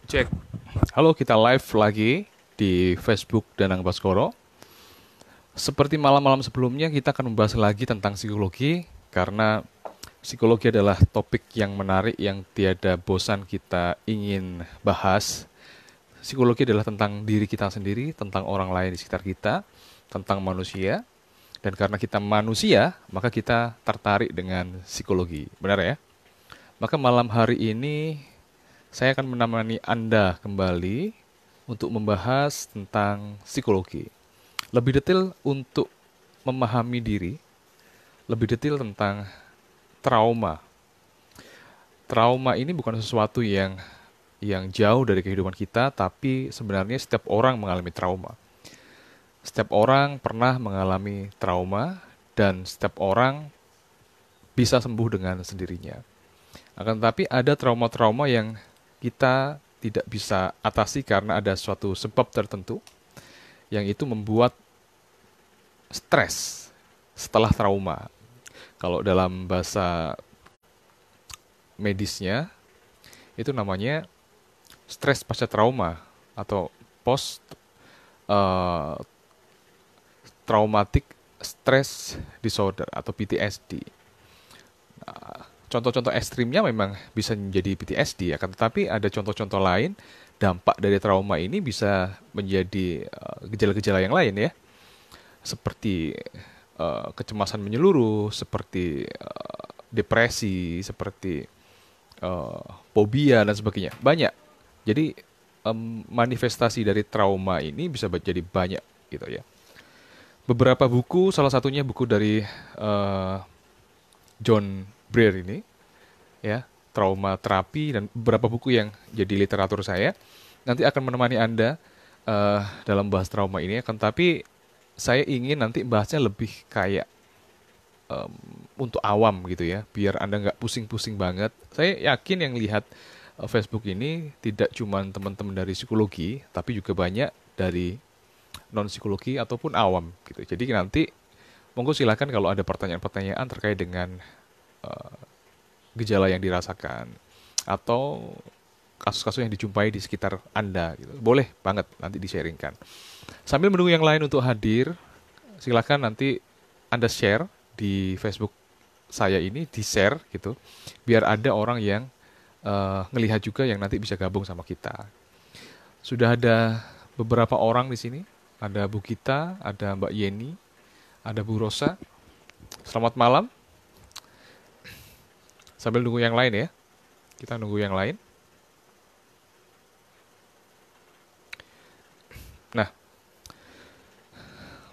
Cek. Halo, kita live lagi di Facebook Danang Baskoro. Seperti malam-malam sebelumnya, kita akan membahas lagi tentang psikologi, karena psikologi adalah topik yang menarik yang tiada bosan kita ingin bahas. Psikologi adalah tentang diri kita sendiri, tentang orang lain di sekitar kita, tentang manusia. Dan karena kita manusia, maka kita tertarik dengan psikologi. Benar ya? Maka malam hari ini saya akan menemani Anda kembali untuk membahas tentang psikologi. Lebih detail untuk memahami diri, lebih detail tentang trauma. Trauma ini bukan sesuatu yang jauh dari kehidupan kita, tapi sebenarnya setiap orang mengalami trauma. Setiap orang pernah mengalami trauma dan setiap orang bisa sembuh dengan sendirinya. Akan tetapi ada trauma-trauma yang kita tidak bisa atasi karena ada suatu sebab tertentu yang itu membuat stres setelah trauma. Kalau dalam bahasa medisnya itu namanya stres pasca trauma atau post uh, traumatic stress disorder atau PTSD. Contoh-contoh ekstrimnya memang bisa menjadi PTSD, akan tetapi ada contoh-contoh lain dampak dari trauma ini bisa menjadi gejala-gejala yang lain ya, seperti kecemasan menyeluruh, seperti depresi, seperti fobia dan sebagainya. Banyak. Jadi manifestasi dari trauma ini bisa jadi banyak gitu ya. Beberapa buku, salah satunya buku dari eh, John Breer ini, ya, trauma terapi dan beberapa buku yang jadi literatur saya nanti akan menemani Anda dalam bahas trauma ini. Akan tapi saya ingin nanti bahasnya lebih kayak em, untuk awam gitu ya, biar Anda nggak pusing-pusing banget. Saya yakin yang lihat Facebook ini tidak cuma teman-teman dari psikologi, tapi juga banyak dari non psikologi ataupun awam gitu. Jadi nanti monggo silakan kalau ada pertanyaan-pertanyaan terkait dengan gejala yang dirasakan atau kasus-kasus yang dijumpai di sekitar Anda gitu. Boleh banget nanti di-sharingkan. Sambil menunggu yang lain untuk hadir, silakan nanti Anda share di Facebook saya ini, di-share gitu, biar ada orang yang ngelihat juga yang nanti bisa gabung sama kita. Sudah ada beberapa orang di sini. Ada Bu Gita, ada Mbak Yeni, ada Bu Rosa. Selamat malam. Sambil nunggu yang lain ya. Kita nunggu yang lain. Nah,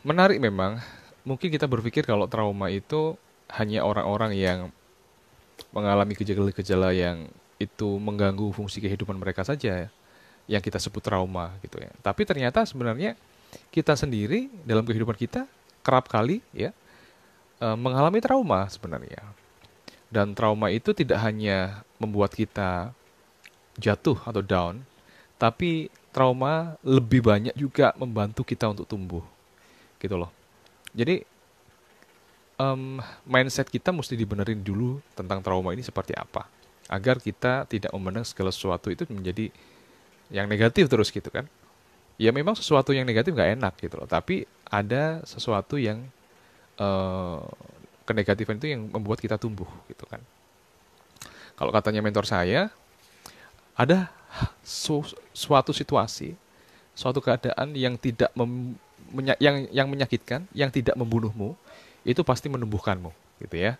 menarik memang. Mungkin kita berpikir kalau trauma itu hanya orang-orang yang mengalami gejala-gejala yang itu mengganggu fungsi kehidupan mereka saja ya, yang kita sebut trauma gitu ya. Tapi ternyata sebenarnya kita sendiri dalam kehidupan kita kerap kali ya mengalami trauma sebenarnya. Dan trauma itu tidak hanya membuat kita jatuh atau down, tapi trauma lebih banyak juga membantu kita untuk tumbuh, gitu loh. Jadi mindset kita mesti dibenerin dulu tentang trauma ini seperti apa, agar kita tidak memandang segala sesuatu itu menjadi yang negatif terus gitu kan. Ya memang sesuatu yang negatif nggak enak gitu loh, tapi ada sesuatu yang eh, kenegatifan itu yang membuat kita tumbuh gitu kan. Kalau katanya mentor saya, ada suatu situasi, suatu keadaan yang tidak yang menyakitkan, yang tidak membunuhmu, itu pasti menumbuhkanmu, gitu ya.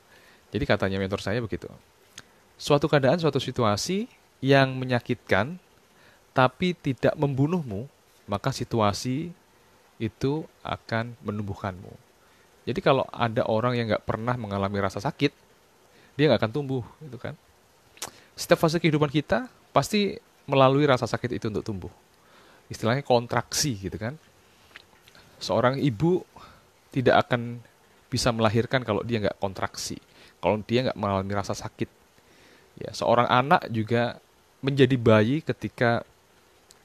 Jadi katanya mentor saya begitu. Suatu keadaan, suatu situasi yang menyakitkan tapi tidak membunuhmu, maka situasi itu akan menumbuhkanmu. Jadi kalau ada orang yang nggak pernah mengalami rasa sakit, dia nggak akan tumbuh, gitu kan. Setiap fase kehidupan kita pasti melalui rasa sakit itu untuk tumbuh. Istilahnya kontraksi gitu kan. Seorang ibu tidak akan bisa melahirkan kalau dia nggak kontraksi, kalau dia nggak mengalami rasa sakit. Ya, seorang anak juga menjadi bayi ketika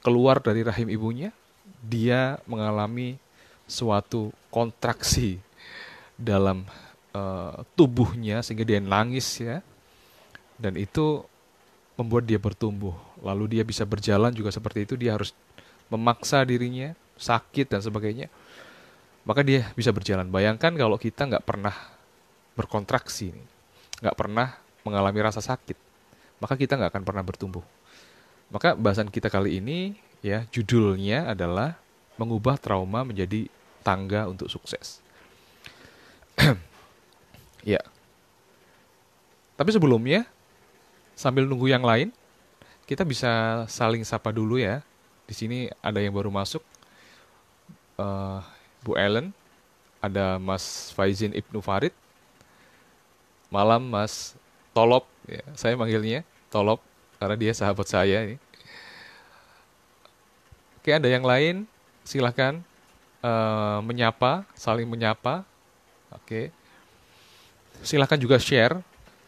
keluar dari rahim ibunya, dia mengalami suatu kontraksi dalam tubuhnya sehingga dia nangis ya. Dan itu membuat dia bertumbuh. Lalu dia bisa berjalan juga seperti itu, dia harus memaksa dirinya, sakit dan sebagainya. Maka dia bisa berjalan. Bayangkan kalau kita nggak pernah berkontraksi, nggak pernah mengalami rasa sakit, maka kita nggak akan pernah bertumbuh. Maka bahasan kita kali ini ya judulnya adalah mengubah trauma menjadi tangga untuk sukses. Ya, tapi sebelumnya sambil nunggu yang lain, kita bisa saling sapa dulu ya. Di sini ada yang baru masuk, eh, Bu Ellen, ada Mas Faizin Ibnu Farid, malam Mas Tolop, ya, saya manggilnya Tolop karena dia sahabat saya ini. Oke, ada yang lain, silahkan menyapa, saling menyapa. Oke, silahkan juga share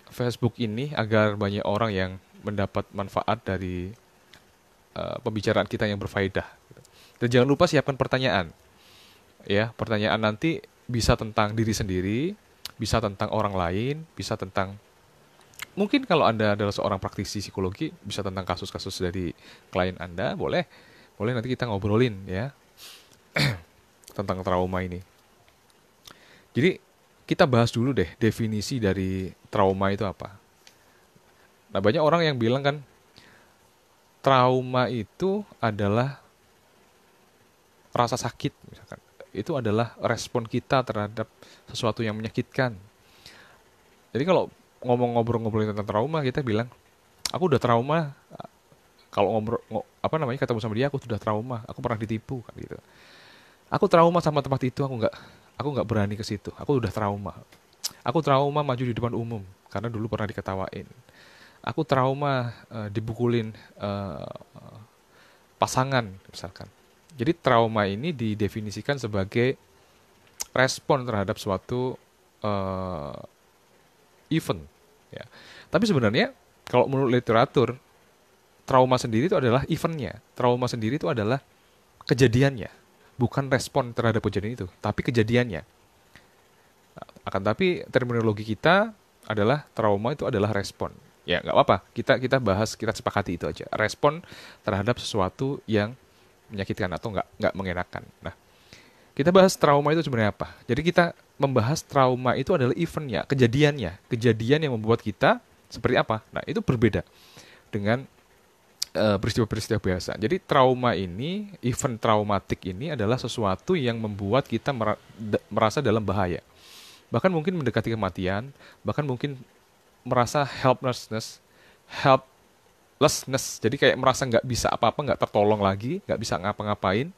Facebook ini agar banyak orang yang mendapat manfaat dari pembicaraan kita yang berfaedah. Dan jangan lupa siapkan pertanyaan. Ya, pertanyaan nanti bisa tentang diri sendiri, bisa tentang orang lain, bisa tentang mungkin kalau Anda adalah seorang praktisi psikologi, bisa tentang kasus-kasus dari klien Anda, boleh. Boleh nanti kita ngobrolin ya tentang trauma ini. Jadi kita bahas dulu deh definisi dari trauma itu apa. Nah, banyak orang yang bilang kan trauma itu adalah rasa sakit misalkan. Itu adalah respon kita terhadap sesuatu yang menyakitkan. Jadi kalau ngobrol-ngobrolin tentang trauma, kita bilang, aku udah trauma. Kalau ketemu sama dia, aku sudah trauma. Aku pernah ditipu kan gitu. Aku trauma sama tempat itu, aku nggak berani ke situ. Aku udah trauma. Aku trauma maju di depan umum karena dulu pernah diketawain. Aku trauma dibukulin pasangan misalkan. Jadi trauma ini didefinisikan sebagai respon terhadap suatu event. Ya. Tapi sebenarnya kalau menurut literatur, trauma sendiri itu adalah eventnya. Trauma sendiri itu adalah kejadiannya. Bukan respon terhadap kejadian itu, tapi kejadiannya. Akan tapi terminologi kita adalah trauma itu adalah respon. Ya nggak apa-apa, kita bahas, kita sepakati itu aja. Respon terhadap sesuatu yang menyakitkan atau nggak mengenakan. Nah, kita bahas trauma itu sebenarnya apa. Jadi kita membahas trauma itu adalah eventnya, kejadiannya. Kejadian yang membuat kita seperti apa. Nah, itu berbeda dengan peristiwa-peristiwa biasa. Jadi trauma ini, event traumatik ini adalah sesuatu yang membuat kita merasa dalam bahaya. Bahkan mungkin mendekati kematian, bahkan mungkin merasa helplessness. Jadi kayak merasa nggak bisa apa-apa, nggak tertolong lagi, nggak bisa ngapa-ngapain,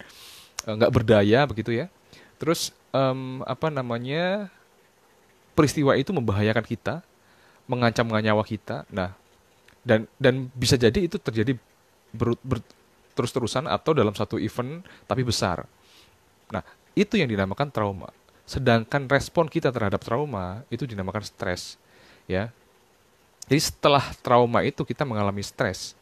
nggak berdaya begitu ya. Terus peristiwa itu membahayakan kita, mengancam nyawa kita. Nah, dan bisa jadi itu terjadi terus-terusan atau dalam satu event tapi besar. Nah, itu yang dinamakan trauma. Sedangkan respon kita terhadap trauma itu dinamakan stres, ya. Jadi setelah trauma itu kita mengalami stres.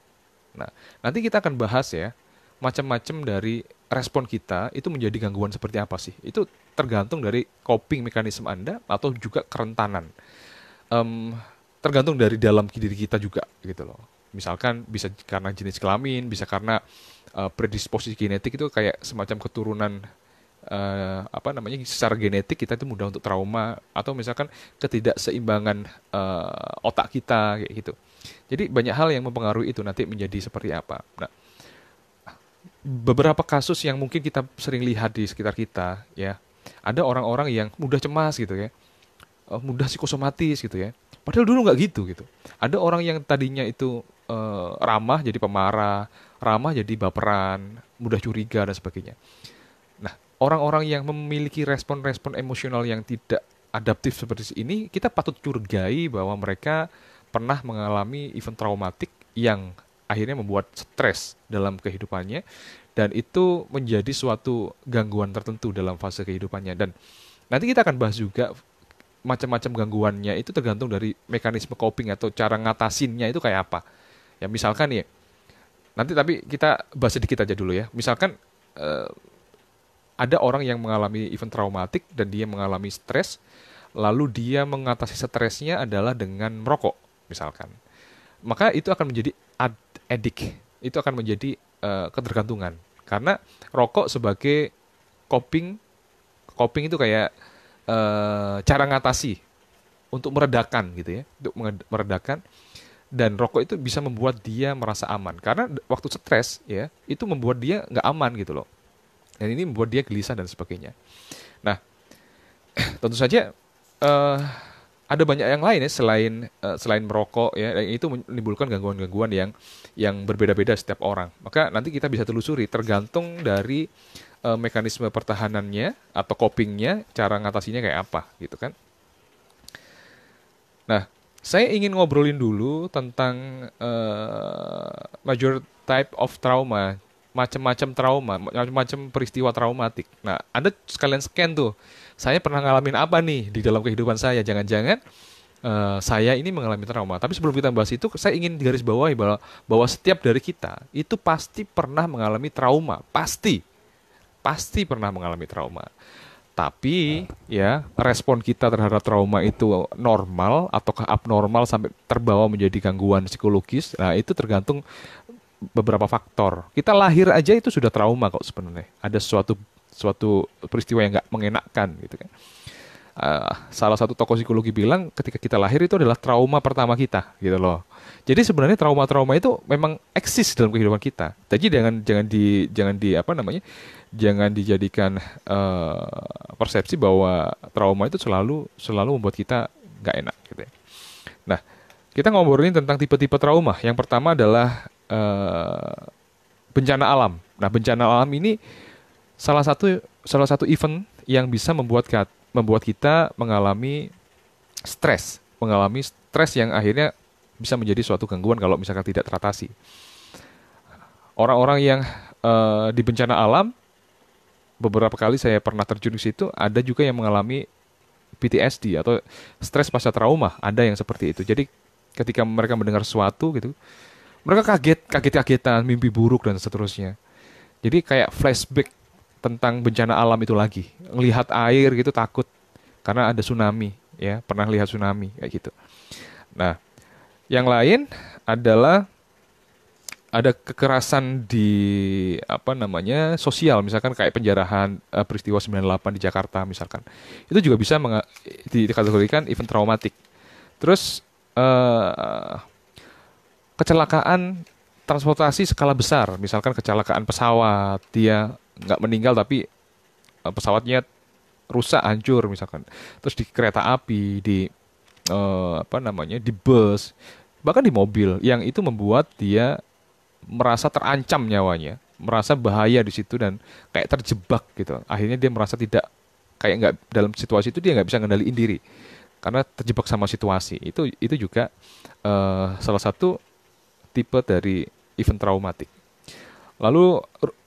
Nah, nanti kita akan bahas ya macam-macam dari respon kita itu menjadi gangguan seperti apa sih. Itu tergantung dari coping mekanisme Anda atau juga kerentanan. Em, Tergantung dari dalam diri kita juga gitu loh. Misalkan bisa karena jenis kelamin, bisa karena predisposisi genetik itu kayak semacam keturunan secara genetik kita itu mudah untuk trauma atau misalkan ketidakseimbangan otak kita kayak gitu. Jadi banyak hal yang mempengaruhi itu nanti menjadi seperti apa. Nah, beberapa kasus yang mungkin kita sering lihat di sekitar kita ya, ada orang-orang yang mudah cemas gitu ya, mudah psikosomatis gitu ya. Padahal dulu nggak gitu. Ada orang yang tadinya itu ramah jadi pemarah, ramah jadi baperan, mudah curiga dan sebagainya. Nah, orang-orang yang memiliki respon-respon emosional yang tidak adaptif seperti ini, kita patut curigai bahwa mereka pernah mengalami event traumatik yang akhirnya membuat stres dalam kehidupannya, dan itu menjadi suatu gangguan tertentu dalam fase kehidupannya. Dan nanti kita akan bahas juga macam-macam gangguannya itu tergantung dari mekanisme coping atau cara ngatasinnya itu kayak apa. Ya misalkan nih, nanti tapi kita bahas sedikit aja dulu ya. Misalkan ada orang yang mengalami event traumatik dan dia mengalami stres, lalu dia mengatasi stresnya adalah dengan merokok misalkan. maka itu akan menjadi edik, itu akan menjadi ketergantungan. Karena rokok sebagai coping, coping itu kayak cara ngatasi untuk meredakan gitu ya, untuk meredakan. Dan rokok itu bisa membuat dia merasa aman karena waktu stres ya itu membuat dia nggak aman gitu loh, dan ini membuat dia gelisah dan sebagainya. Nah, tentu saja eh, ada banyak yang lain ya selain merokok ya, yang itu menimbulkan gangguan-gangguan yang berbeda-beda setiap orang. Maka nanti kita bisa telusuri tergantung dari mekanisme pertahanannya atau copingnya, cara ngatasinya kayak apa gitu kan. Nah, saya ingin ngobrolin dulu tentang major type of trauma, macam-macam trauma, macam-macam peristiwa traumatik. Nah, Anda sekalian scan tuh. Saya pernah ngalamin apa nih di dalam kehidupan saya? Jangan-jangan saya ini mengalami trauma. Tapi sebelum kita bahas itu, saya ingin garis bawahi bahwa setiap dari kita itu pasti pernah mengalami trauma, pasti pernah mengalami trauma. Tapi ya respon kita terhadap trauma itu normal ataukah abnormal sampai terbawa menjadi gangguan psikologis. Nah, itu tergantung beberapa faktor. Kita lahir aja itu sudah trauma kok sebenarnya. Ada suatu suatu peristiwa yang nggak mengenakkan gitu kan. Salah satu tokoh psikologi bilang ketika kita lahir itu adalah trauma pertama kita gitu loh. Jadi sebenarnya trauma-trauma itu memang eksis dalam kehidupan kita. Jadi jangan di apa namanya? Jangan dijadikan persepsi bahwa trauma itu selalu membuat kita nggak enak gitu ya. Nah, kita ngobrolin tentang tipe-tipe trauma. Yang pertama adalah bencana alam. Nah, bencana alam ini salah satu event yang bisa membuat kita mengalami stres yang akhirnya bisa menjadi suatu gangguan kalau misalkan tidak teratasi. Orang-orang yang di bencana alam, beberapa kali saya pernah terjun ke situ, ada juga yang mengalami PTSD atau stres pasca trauma, ada yang seperti itu. Jadi ketika mereka mendengar sesuatu gitu, mereka kaget-kagetan, mimpi buruk dan seterusnya. Jadi kayak flashback tentang bencana alam itu lagi. Ngelihat air gitu takut karena ada tsunami, ya, pernah lihat tsunami kayak gitu. Nah, yang lain adalah ada kekerasan di apa namanya sosial, misalkan kayak penjarahan, peristiwa 98 di Jakarta misalkan. Itu juga bisa dikategorikan event traumatik. Terus kecelakaan transportasi skala besar, misalkan kecelakaan pesawat, dia nggak meninggal tapi pesawatnya rusak, hancur misalkan. Terus di kereta api, di apa namanya, di bus, bahkan di mobil, yang itu membuat dia merasa terancam nyawanya, merasa bahaya di situ dan kayak terjebak gitu. Akhirnya dia merasa tidak, kayak nggak, dalam situasi itu dia nggak bisa ngendaliin diri karena terjebak sama situasi. Itu juga salah satu tipe dari event traumatik. Lalu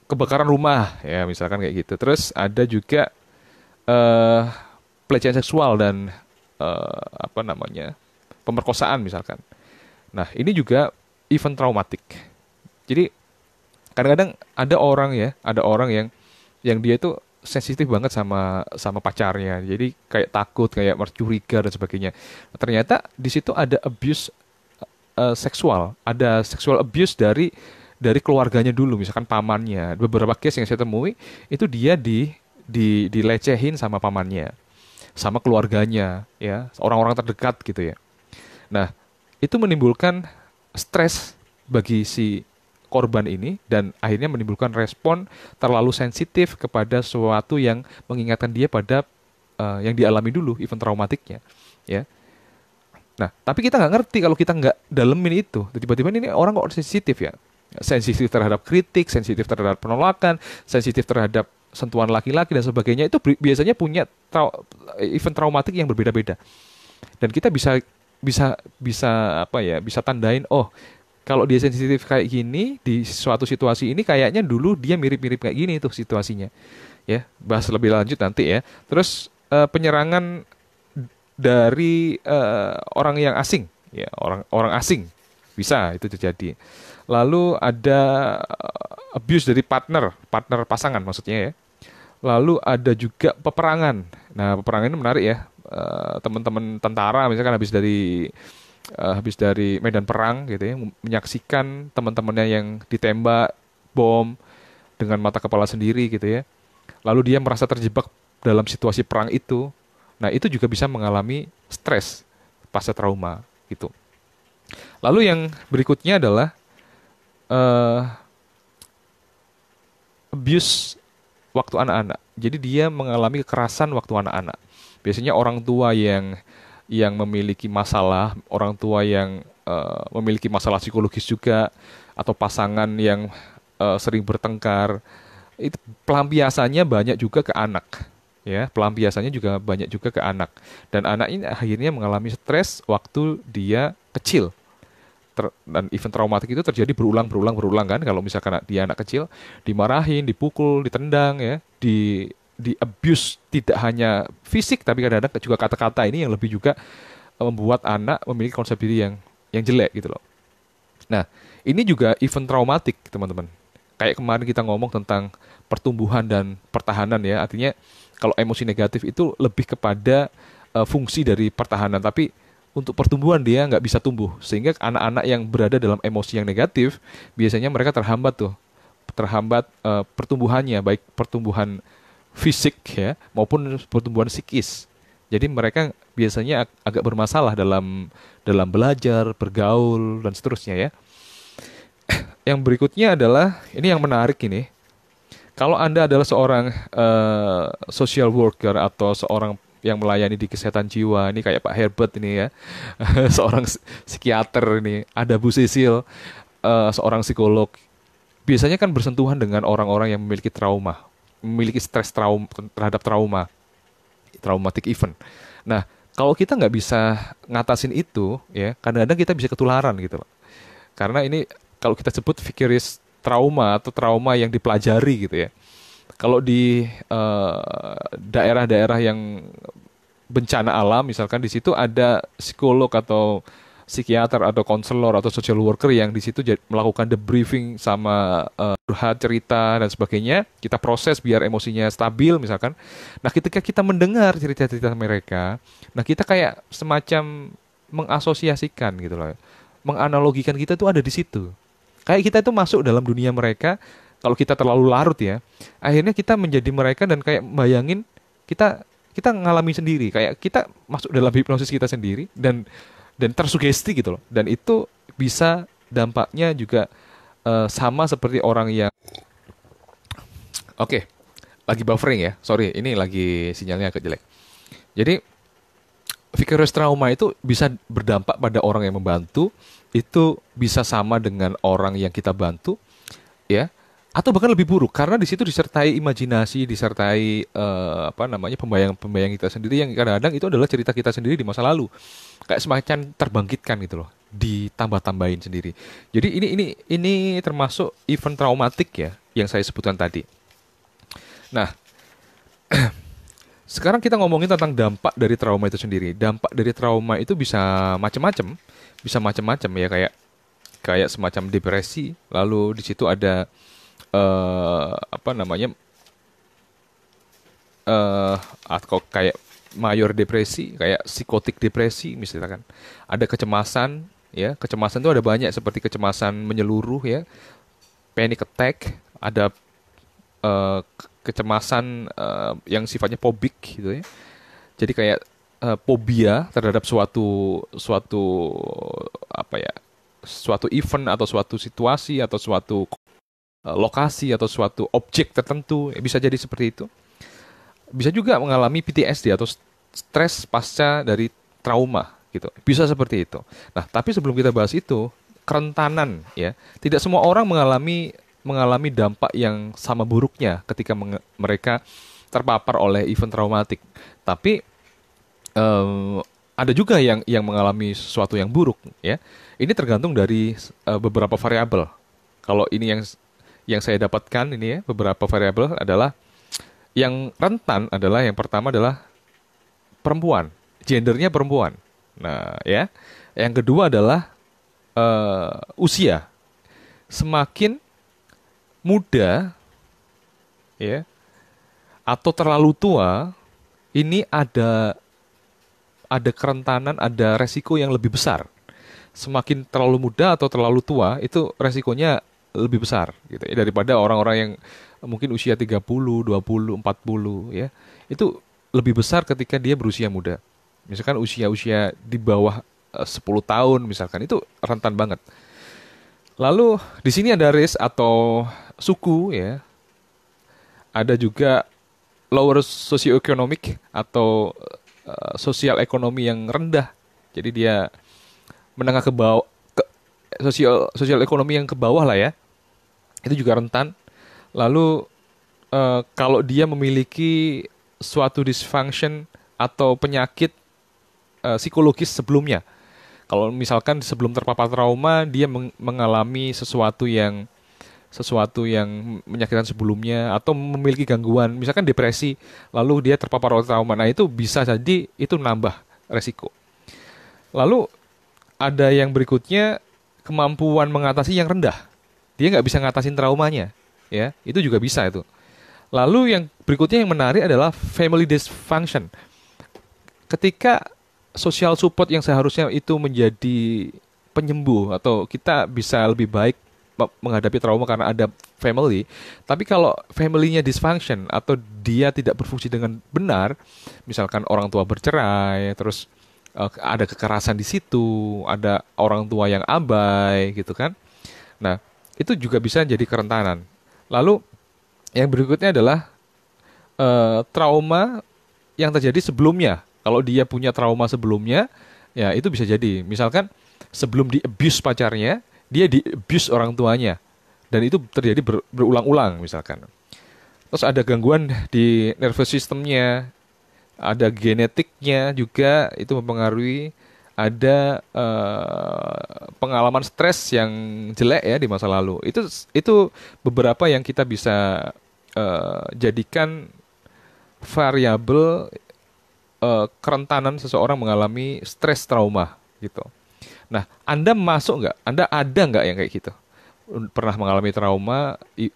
kebakaran rumah ya misalkan kayak gitu. Terus ada juga eh pelecehan seksual dan apa namanya, pemerkosaan misalkan. Nah, ini juga event traumatik. Jadi kadang-kadang ada orang yang dia itu sensitif banget sama sama pacarnya. Jadi kayak takut, kayak curiga dan sebagainya. Ternyata di situ ada abuse seksual, ada sexual abuse dari keluarganya dulu, misalkan pamannya. Beberapa case yang saya temui itu dia dilecehin sama pamannya, sama keluarganya, ya, orang-orang terdekat gitu ya. Nah, itu menimbulkan stres bagi si korban ini dan akhirnya menimbulkan respon terlalu sensitif kepada sesuatu yang mengingatkan dia pada yang dialami dulu event traumatiknya, ya. Nah, tapi kita nggak ngerti kalau kita nggak dalemin itu. Tiba-tiba ini orang kok sensitif ya, sensitif terhadap kritik, sensitif terhadap penolakan, sensitif terhadap sentuhan laki-laki dan sebagainya. Itu biasanya punya event traumatik yang berbeda-beda. Dan kita bisa bisa bisa apa ya, bisa tandain, oh, kalau dia sensitif kayak gini di suatu situasi ini, kayaknya dulu dia mirip-mirip kayak gini tuh situasinya, ya. Bahas lebih lanjut nanti ya. Terus penyerangan dari orang yang asing, ya, orang asing bisa itu terjadi. Lalu ada abuse dari partner pasangan maksudnya ya. Lalu ada juga peperangan. Nah, peperangan ini menarik ya. Teman-teman tentara misalkan habis dari habis dari medan perang gitu ya, menyaksikan teman-temannya yang ditembak bom dengan mata kepala sendiri gitu ya. Lalu dia merasa terjebak dalam situasi perang itu. Nah, itu juga bisa mengalami stres pasca trauma gitu. Lalu yang berikutnya adalah eh, abuse waktu anak-anak. Jadi dia mengalami kekerasan waktu anak-anak. Biasanya orang tua yang memiliki masalah, orang tua yang memiliki masalah psikologis juga, atau pasangan yang sering bertengkar, itu pelampiasannya banyak juga ke anak. Ya, pelampiasannya juga banyak juga ke anak. Dan anak ini akhirnya mengalami stres waktu dia kecil. Dan event traumatik itu terjadi berulang kan, kalau misalkan dia anak kecil dimarahin, dipukul, ditendang ya, di abuse, tidak hanya fisik tapi kadang-kadang juga kata-kata ini yang lebih juga membuat anak memiliki konsep diri yang jelek gitu loh. Nah, ini juga event traumatik, teman-teman. Kayak kemarin kita ngomong tentang pertumbuhan dan pertahanan ya. Artinya kalau emosi negatif itu lebih kepada fungsi dari pertahanan, tapi untuk pertumbuhan dia nggak bisa tumbuh. Sehingga anak-anak yang berada dalam emosi yang negatif, biasanya mereka terhambat tuh. Terhambat pertumbuhannya, baik pertumbuhan fisik ya, maupun pertumbuhan psikis. Jadi mereka biasanya agak bermasalah dalam belajar, bergaul, dan seterusnya ya. Yang berikutnya adalah, ini yang menarik ini. Kalau Anda adalah seorang social worker atau seorang yang melayani di kesehatan jiwa, ini kayak Pak Herbert ini ya, seorang psikiater ini, ada Bu Sisil, seorang psikolog, biasanya kan bersentuhan dengan orang-orang yang memiliki trauma, memiliki stres terhadap traumatic event. Nah, kalau kita nggak bisa ngatasin itu, ya kadang-kadang kita bisa ketularan gitu loh. Karena ini kalau kita sebut vicarious trauma atau trauma yang dipelajari gitu ya. Kalau di daerah-daerah yang bencana alam, misalkan di situ ada psikolog atau psikiater atau konselor atau social worker yang di situ melakukan debriefing sama curhat, cerita dan sebagainya. Kita proses biar emosinya stabil misalkan. Nah, ketika kita mendengar cerita-cerita mereka, nah kita kayak semacam mengasosiasikan gitu loh. Menganalogikan kita tuh ada di situ. Kayak kita itu masuk dalam dunia mereka. Kalau kita terlalu larut ya, akhirnya kita menjadi mereka dan kayak bayangin kita kita ngalami sendiri, kayak kita masuk dalam hipnosis kita sendiri dan tersugesti gitu loh. Dan itu bisa dampaknya juga sama seperti orang yang oke, lagi buffering ya. Sorry, ini lagi sinyalnya agak jelek. Jadi vicarious trauma itu bisa berdampak pada orang yang membantu, itu bisa sama dengan orang yang kita bantu, ya, atau bahkan lebih buruk karena di situ disertai imajinasi, disertai apa namanya, pembayang-pembayang kita sendiri yang kadang-kadang itu adalah cerita kita sendiri di masa lalu, kayak semacam terbangkitkan gitu loh, ditambah-tambahin sendiri. Jadi ini termasuk event traumatik ya yang saya sebutkan tadi. Nah, sekarang kita ngomongin tentang dampak dari trauma itu sendiri. Dampak dari trauma itu bisa macam-macam ya, kayak kayak semacam depresi. Lalu di situ ada apa namanya, eh atau kayak mayor depresi, kayak psikotik depresi misalkan. Ada kecemasan, ya. Kecemasan itu ada banyak, seperti kecemasan menyeluruh ya, panic attack, ada kecemasan yang sifatnya fobik gitu ya. Jadi kayak fobia terhadap suatu suatu apa ya, suatu event atau suatu situasi atau suatu lokasi atau suatu objek tertentu, ya, bisa jadi seperti itu. Bisa juga mengalami PTSD atau stres pasca dari trauma gitu. Bisa seperti itu. Nah, tapi sebelum kita bahas itu, kerentanan ya. Tidak semua orang mengalami mengalami dampak yang sama buruknya ketika mereka terpapar oleh event traumatik. Tapi em, ada juga yang mengalami sesuatu yang buruk ya. Ini tergantung dari beberapa variabel. Kalau ini yang saya dapatkan ini ya, beberapa variabel adalah yang rentan adalah yang pertama adalah perempuan, gendernya perempuan. Nah, ya. Yang kedua adalah usia. Semakin muda ya atau terlalu tua, ini ada kerentanan, ada resiko yang lebih besar. semakin terlalu muda atau terlalu tua itu resikonya lebih besar gitu ya, daripada orang-orang yang mungkin usia 30, 20, 40 ya. Itu lebih besar ketika dia berusia muda. Misalkan usia-usia di bawah 10 tahun misalkan itu rentan banget. Lalu di sini ada race atau suku ya. Ada juga lower socioeconomic atau sosial ekonomi yang rendah. Jadi dia menengah ke bawah, ke sosial sosial ekonomi yang ke bawah lah ya. Itu juga rentan. Lalu kalau dia memiliki suatu dysfunction atau penyakit psikologis sebelumnya. Kalau misalkan sebelum terpapar trauma dia mengalami sesuatu yang menyakitkan sebelumnya atau memiliki gangguan, misalkan depresi, lalu dia terpapar oleh trauma. Nah, itu bisa jadi itu nambah resiko. Lalu ada yang berikutnya kemampuan mengatasi yang rendah. Dia nggak bisa ngatasin traumanya, ya. Itu juga bisa itu. Lalu yang berikutnya yang menarik adalah family dysfunction. Ketika social support yang seharusnya itu menjadi penyembuh atau kita bisa lebih baik menghadapi trauma karena ada family, tapi kalau family-nya dysfunction atau dia tidak berfungsi dengan benar, misalkan orang tua bercerai, terus ada kekerasan di situ, ada orang tua yang abai gitu kan. Nah, itu juga bisa jadi kerentanan. Lalu yang berikutnya adalah trauma yang terjadi sebelumnya. Kalau dia punya trauma sebelumnya, ya itu bisa jadi. Misalkan sebelum di-abuse pacarnya, dia di-abuse orang tuanya. Dan itu terjadi berulang-ulang misalkan. Terus ada gangguan di nervous systemnya, ada genetiknya juga, itu mempengaruhi. Ada pengalaman stres yang jelek ya di masa lalu. Itu beberapa yang kita bisa jadikan variabel kerentanan seseorang mengalami stres trauma gitu. Nah, Anda masuk nggak? Anda ada nggak yang kayak gitu? Pernah mengalami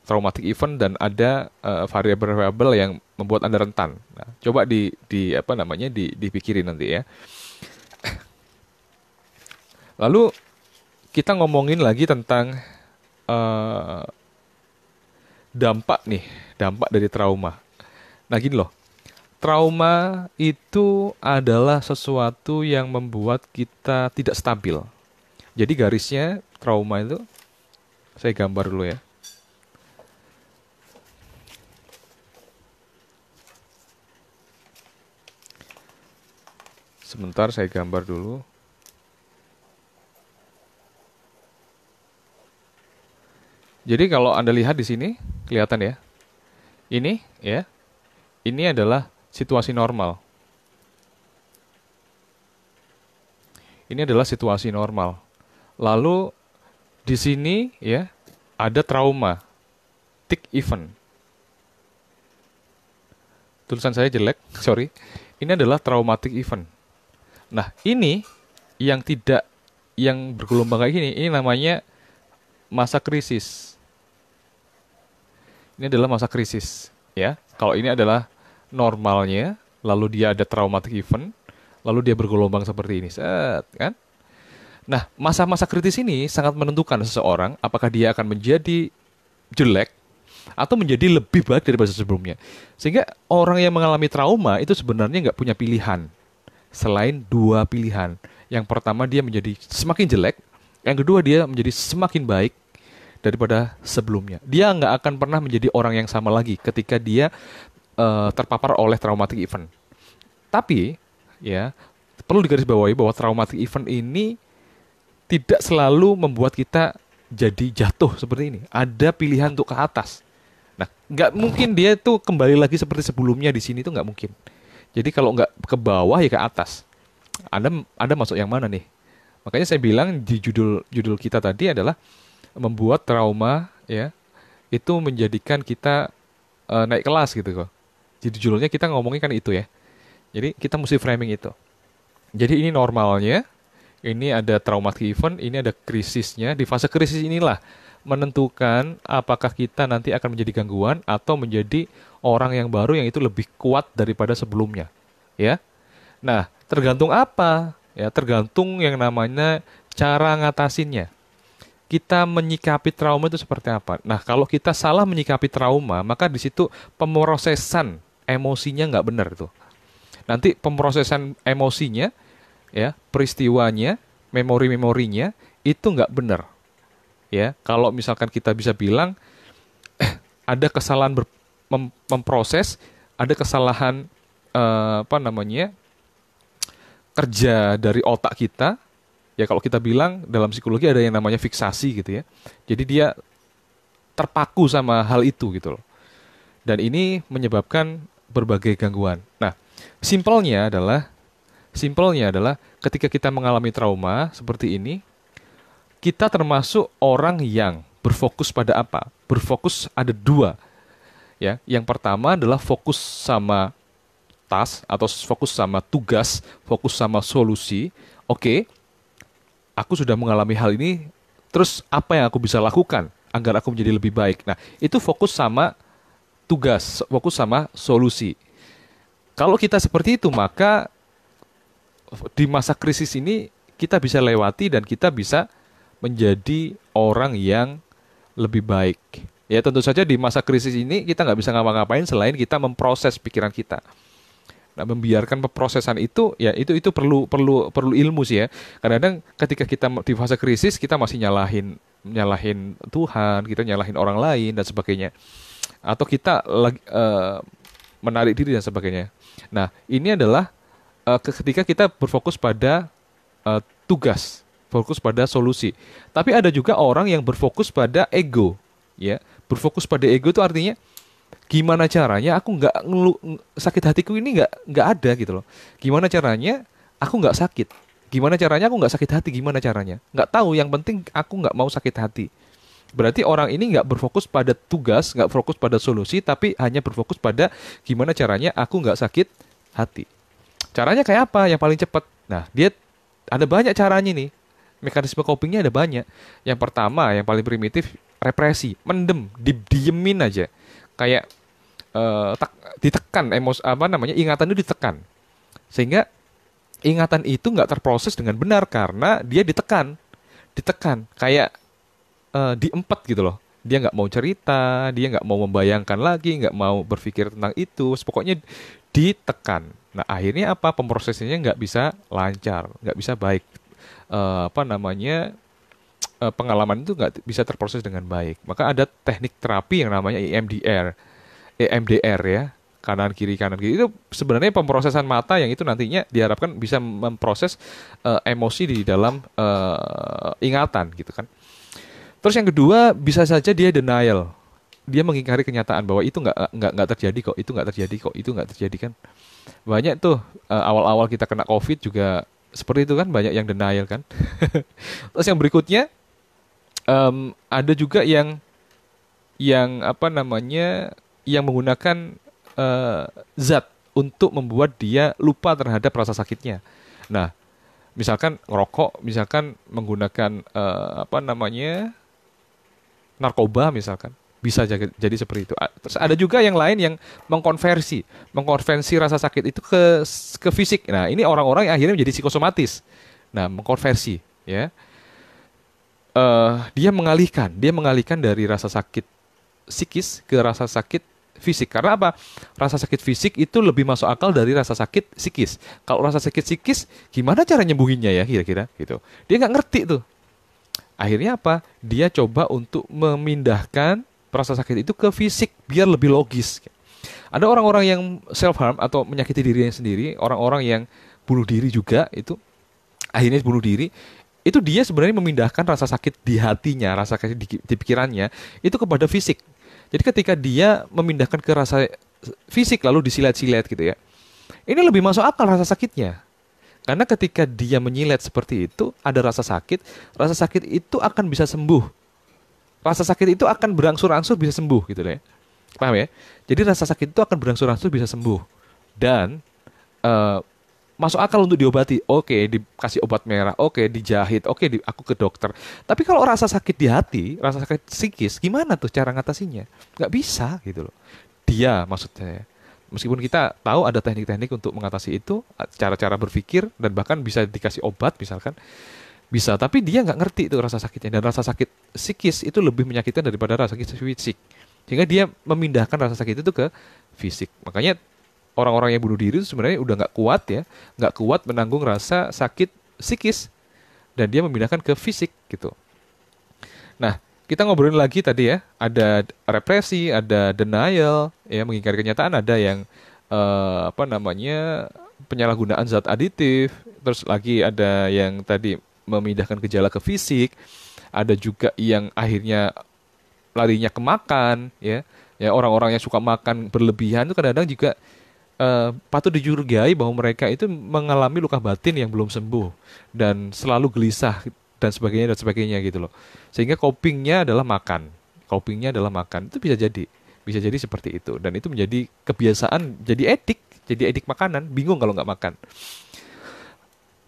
traumatic event dan ada variabel-variabel yang membuat Anda rentan. Nah, coba dipikirin nanti ya. Lalu kita ngomongin lagi tentang dampak dari trauma. Nah, gini loh. Trauma itu adalah sesuatu yang membuat kita tidak stabil. Jadi garisnya trauma itu, saya gambar dulu ya. Sebentar saya gambar dulu. Jadi kalau Anda lihat di sini, kelihatan ya. Ini ya. Ini adalah situasi normal. Ini adalah situasi normal. Lalu di sini ya ada traumatic event. Tulisan saya jelek, sorry. Ini adalah traumatic event. Nah, ini yang bergelombang kayak gini, ini namanya masa krisis. Ini adalah masa krisis, ya. Kalau ini adalah normalnya, lalu dia ada traumatic event, lalu dia bergelombang seperti ini, kan? Nah, masa-masa kritis ini sangat menentukan seseorang apakah dia akan menjadi jelek atau menjadi lebih baik daripada sebelumnya. Sehingga orang yang mengalami trauma itu sebenarnya nggak punya pilihan selain dua pilihan. Yang pertama dia menjadi semakin jelek, yang kedua dia menjadi semakin baik daripada sebelumnya. Dia nggak akan pernah menjadi orang yang sama lagi ketika dia terpapar oleh traumatic event. Tapi ya perlu digarisbawahi bahwa traumatic event ini tidak selalu membuat kita jadi jatuh seperti ini. Ada pilihan untuk ke atas. Nah, nggak mungkin dia tuh kembali lagi seperti sebelumnya di sini, tuh nggak mungkin. Jadi kalau nggak ke bawah ya ke atas. Anda masuk yang mana nih? Makanya saya bilang di judul kita tadi adalah membuat trauma ya itu menjadikan kita naik kelas gitu kok. Jadi judulnya kita ngomongin kan itu ya. Jadi kita mesti framing itu. Jadi ini normalnya, ini ada traumatic event, ini ada krisisnya. Di fase krisis inilah menentukan apakah kita nanti akan menjadi gangguan atau menjadi orang yang baru yang itu lebih kuat daripada sebelumnya. Ya. Nah, tergantung apa? Ya, tergantung yang namanya cara ngatasinnya. Kita menyikapi trauma itu seperti apa? Nah, kalau kita salah menyikapi trauma, maka di situ pemrosesan emosinya nggak benar tuh. Nanti pemrosesan emosinya, ya, peristiwanya, memori-memorinya itu nggak benar. Ya, kalau misalkan kita bisa bilang ada kesalahan memproses, ada kesalahan apa namanya kerja dari otak kita. Ya kalau kita bilang dalam psikologi ada yang namanya fiksasi gitu ya. Jadi dia terpaku sama hal itu gitu loh. Dan ini menyebabkan berbagai gangguan. Nah, simpelnya adalah ketika kita mengalami trauma seperti ini, kita termasuk orang yang berfokus pada apa? Berfokus ada dua. Ya, yang pertama adalah fokus sama task atau fokus sama tugas, fokus sama solusi. Oke, aku sudah mengalami hal ini, terus apa yang aku bisa lakukan agar aku menjadi lebih baik? Nah, itu fokus sama tugas, fokus sama solusi. Kalau kita seperti itu, maka di masa krisis ini kita bisa lewati dan kita bisa menjadi orang yang lebih baik. Ya tentu saja di masa krisis ini kita nggak bisa ngapa-ngapain selain kita memproses pikiran kita. Nah, membiarkan pemrosesan itu, ya itu perlu ilmu sih ya. Kadang-kadang ketika kita di fase krisis kita masih nyalahin Tuhan, kita nyalahin orang lain dan sebagainya. Atau kita lagi menarik diri dan sebagainya. Nah, ini adalah ketika kita berfokus pada tugas, fokus pada solusi. Tapi ada juga orang yang berfokus pada ego, ya. Berfokus pada ego itu artinya gimana caranya aku sakit hatiku ini nggak ada gitu loh. Gimana caranya aku nggak sakit? Gimana caranya aku nggak sakit hati? Gimana caranya? Nggak tahu. Yang penting aku nggak mau sakit hati. Berarti orang ini nggak berfokus pada tugas, nggak fokus pada solusi, tapi hanya berfokus pada gimana caranya aku nggak sakit hati. Caranya kayak apa? Yang paling cepat. Nah, dia ada banyak caranya nih. Mekanisme copingnya ada banyak. Yang pertama, yang paling primitif, represi, mendem, diemin aja. Kayak ditekan ingatan itu ditekan. Sehingga ingatan itu nggak terproses dengan benar karena dia ditekan. Kayak diempet gitu loh. Dia nggak mau cerita, dia nggak mau membayangkan lagi, nggak mau berpikir tentang itu. Pokoknya ditekan. Nah, akhirnya apa? Pemrosesannya nggak bisa lancar, nggak bisa baik. Pengalaman itu nggak bisa terproses dengan baik. Maka ada teknik terapi yang namanya EMDR ya, kanan kiri itu sebenarnya pemrosesan mata yang itu nantinya diharapkan bisa memproses emosi di dalam ingatan gitu kan. Terus yang kedua bisa saja dia denial, dia mengingkari kenyataan bahwa itu nggak terjadi kok, itu nggak terjadi kan. Banyak tuh awal-awal kita kena COVID juga seperti itu kan, banyak yang denial kan. Terus yang berikutnya ada juga yang yang menggunakan zat untuk membuat dia lupa terhadap rasa sakitnya. Nah, misalkan ngerokok, misalkan menggunakan narkoba misalkan, bisa jadi seperti itu. Terus ada juga yang lain yang mengkonversi rasa sakit itu ke fisik. Nah, ini orang-orang yang akhirnya menjadi psikosomatis. Nah, mengkonversi ya. Dia mengalihkan dari rasa sakit psikis ke rasa sakit fisik. Karena apa? Rasa sakit fisik itu lebih masuk akal dari rasa sakit psikis. Kalau rasa sakit psikis, gimana cara nyembuhinnya ya kira-kira gitu. Dia nggak ngerti tuh. Akhirnya apa? Dia coba untuk memindahkan rasa sakit itu ke fisik biar lebih logis. Ada orang-orang yang self harm atau menyakiti dirinya sendiri, orang-orang yang bunuh diri juga itu akhirnya bunuh diri. Itu dia sebenarnya memindahkan rasa sakit di hatinya, rasa sakit di pikirannya itu kepada fisik. Jadi ketika dia memindahkan ke rasa fisik lalu disilet-silet gitu ya. Ini lebih masuk akal rasa sakitnya. Karena ketika dia menyilet seperti itu, ada rasa sakit itu akan bisa sembuh. Rasa sakit itu akan berangsur-angsur bisa sembuh gitu ya. Paham ya? Jadi rasa sakit itu akan berangsur-angsur bisa sembuh. Dan masuk akal untuk diobati. Oke, dikasih obat merah. Oke, dijahit. Oke, aku ke dokter. Tapi kalau rasa sakit di hati, rasa sakit psikis, gimana tuh cara ngatasinya? Nggak bisa gitu loh. Dia maksudnya. Meskipun kita tahu ada teknik-teknik untuk mengatasi itu, cara-cara berpikir, dan bahkan bisa dikasih obat misalkan. Bisa, tapi dia nggak ngerti itu rasa sakitnya. Dan rasa sakit psikis itu lebih menyakitkan daripada rasa sakit fisik. Sehingga dia memindahkan rasa sakit itu ke fisik. Makanya orang-orang yang bunuh diri itu sebenarnya udah nggak kuat ya, nggak kuat menanggung rasa sakit psikis. Dan dia memindahkan ke fisik gitu. Nah, kita ngobrolin lagi tadi ya, ada represi, ada denial, ya mengingkari kenyataan, ada yang apa namanya penyalahgunaan zat aditif, terus lagi ada yang tadi memindahkan gejala ke fisik, ada juga yang akhirnya larinya ke makan, ya, ya orang-orang yang suka makan berlebihan itu kadang-kadang juga patut dicurigai bahwa mereka itu mengalami luka batin yang belum sembuh dan selalu gelisah dan sebagainya gitu loh. Sehingga copingnya adalah makan. Copingnya adalah makan. Itu bisa jadi seperti itu dan itu menjadi kebiasaan, jadi edik makanan, bingung kalau nggak makan.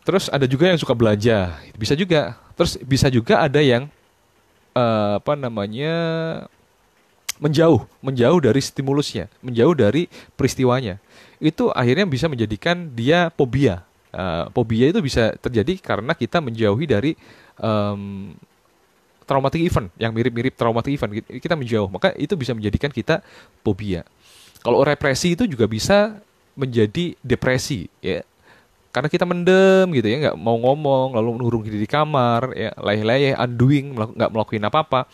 Terus ada juga yang suka belanja, bisa juga. Terus bisa juga ada yang apa namanya menjauh dari stimulusnya, menjauh dari peristiwanya. Itu akhirnya bisa menjadikan dia fobia. Fobia itu bisa terjadi karena kita menjauhi dari em, traumatic event yang mirip-mirip traumatic event. Kita menjauh, maka itu bisa menjadikan kita fobia. Kalau represi itu juga bisa menjadi depresi, ya. Karena kita mendem gitu ya, nggak mau ngomong, lalu mengurung diri di kamar, ya, leyeh-leyeh, undoing, nggak melakukan apa-apa,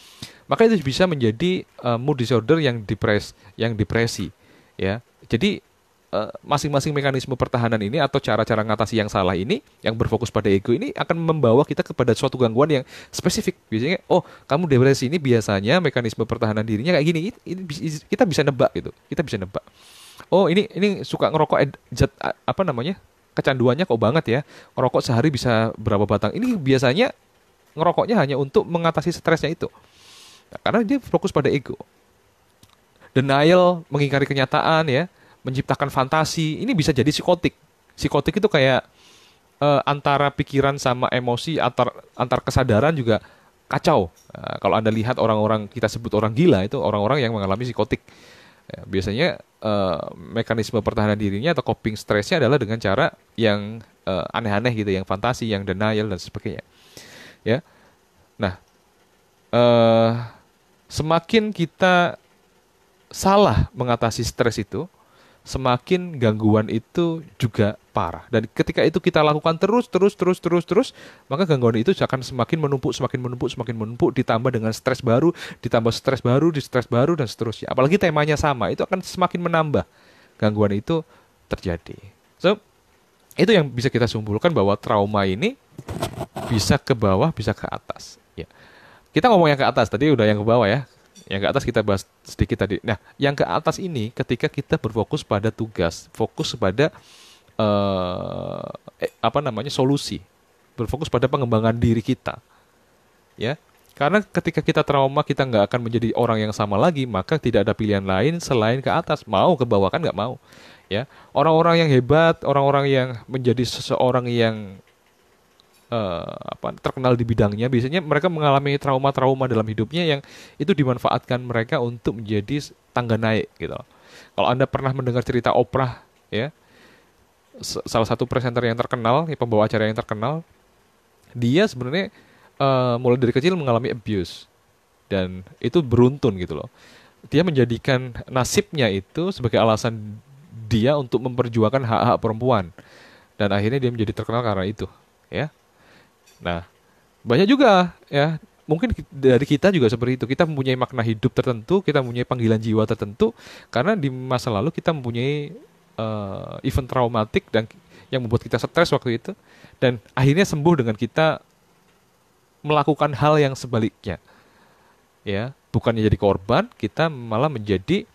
maka itu bisa menjadi mood disorder yang depresi, ya. Jadi masing-masing mekanisme pertahanan ini atau cara-cara ngatasi yang salah ini, yang berfokus pada ego ini akan membawa kita kepada suatu gangguan yang spesifik. Biasanya, oh kamu depresi ini biasanya mekanisme pertahanan dirinya kayak gini. Kita bisa nebak gitu, kita bisa nebak. Oh ini suka ngerokok, apa namanya? Kecanduannya kok banget ya. Ngerokok sehari bisa berapa batang. Ini biasanya ngerokoknya hanya untuk mengatasi stresnya itu. Nah, karena dia fokus pada ego. Denial, mengingkari kenyataan ya, menciptakan fantasi. Ini bisa jadi psikotik. Psikotik itu kayak antara pikiran sama emosi, antar kesadaran juga kacau. Kalau Anda lihat orang-orang kita sebut orang gila itu orang-orang yang mengalami psikotik. Ya, biasanya mekanisme pertahanan dirinya atau coping stresnya adalah dengan cara yang aneh-aneh gitu, yang fantasi, yang denial dan sebagainya. Ya, nah eh, semakin kita salah mengatasi stres itu, semakin gangguan itu juga parah. Dan ketika itu kita lakukan terus, maka gangguan itu akan semakin menumpuk, ditambah dengan stres baru, ditambah stres baru, dan seterusnya. Apalagi temanya sama, itu akan semakin menambah gangguan itu terjadi. So, itu yang bisa kita simpulkan bahwa trauma ini bisa ke bawah, bisa ke atas. Ya. Kita ngomong yang ke atas, tadi udah yang ke bawah ya. Yang ke atas kita bahas sedikit tadi. Nah, yang ke atas ini ketika kita berfokus pada tugas, fokus pada apa namanya solusi, berfokus pada pengembangan diri kita, ya. Karena ketika kita trauma, kita nggak akan menjadi orang yang sama lagi, maka tidak ada pilihan lain selain ke atas. Mau ke bawah kan nggak mau, ya. Orang-orang yang hebat, orang-orang yang menjadi seseorang yang apa terkenal di bidangnya, biasanya mereka mengalami trauma-trauma dalam hidupnya yang itu dimanfaatkan mereka untuk menjadi tangga naik gitu. Kalau Anda pernah mendengar cerita Oprah ya, salah satu presenter yang terkenal, ya, pembawa acara yang terkenal, dia sebenarnya mulai dari kecil mengalami abuse dan itu beruntun gitu loh. Dia menjadikan nasibnya itu sebagai alasan dia untuk memperjuangkan hak-hak perempuan dan akhirnya dia menjadi terkenal karena itu, ya. Nah, banyak juga ya, mungkin dari kita juga seperti itu. Kita mempunyai makna hidup tertentu, kita mempunyai panggilan jiwa tertentu karena di masa lalu kita mempunyai event traumatik dan yang membuat kita stres waktu itu dan akhirnya sembuh dengan kita melakukan hal yang sebaliknya. Ya, bukannya jadi korban, kita malah menjadi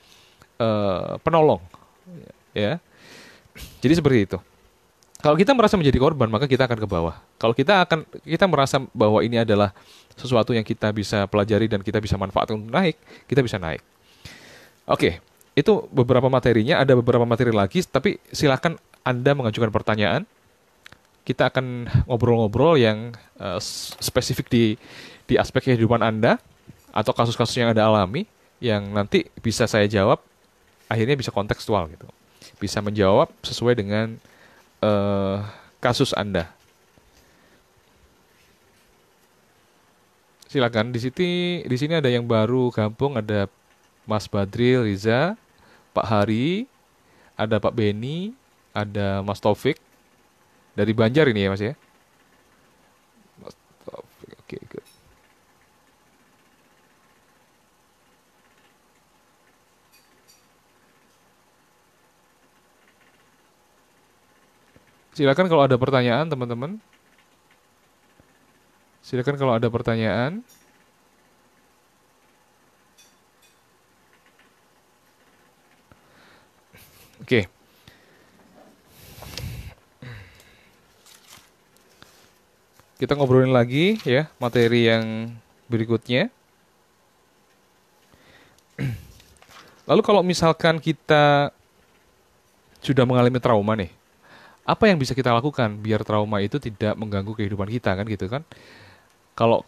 penolong. Ya. Jadi seperti itu. Kalau kita merasa menjadi korban, maka kita akan ke bawah. Kalau kita merasa bahwa ini adalah sesuatu yang kita bisa pelajari dan kita bisa manfaatkan untuk naik, kita bisa naik. Oke, itu beberapa materinya, ada beberapa materi lagi, tapi silakan Anda mengajukan pertanyaan. Kita akan ngobrol-ngobrol yang spesifik di aspek kehidupan Anda atau kasus-kasus yang Anda alami yang nanti bisa saya jawab, akhirnya bisa kontekstual gitu. Bisa menjawab sesuai dengan kasus Anda. Silakan. Di sini ada yang baru gabung, ada Mas Badril Riza, Pak Hari, ada Pak Beni, ada Mas Taufik dari Banjar ini ya Mas ya. Mas Taufik. Oke, good. Silakan kalau ada pertanyaan teman-teman. Silakan kalau ada pertanyaan. Oke, kita ngobrolin lagi ya materi yang berikutnya. Lalu kalau misalkan kita sudah mengalami trauma nih, apa yang bisa kita lakukan biar trauma itu tidak mengganggu kehidupan kita kan gitu kan? Kalau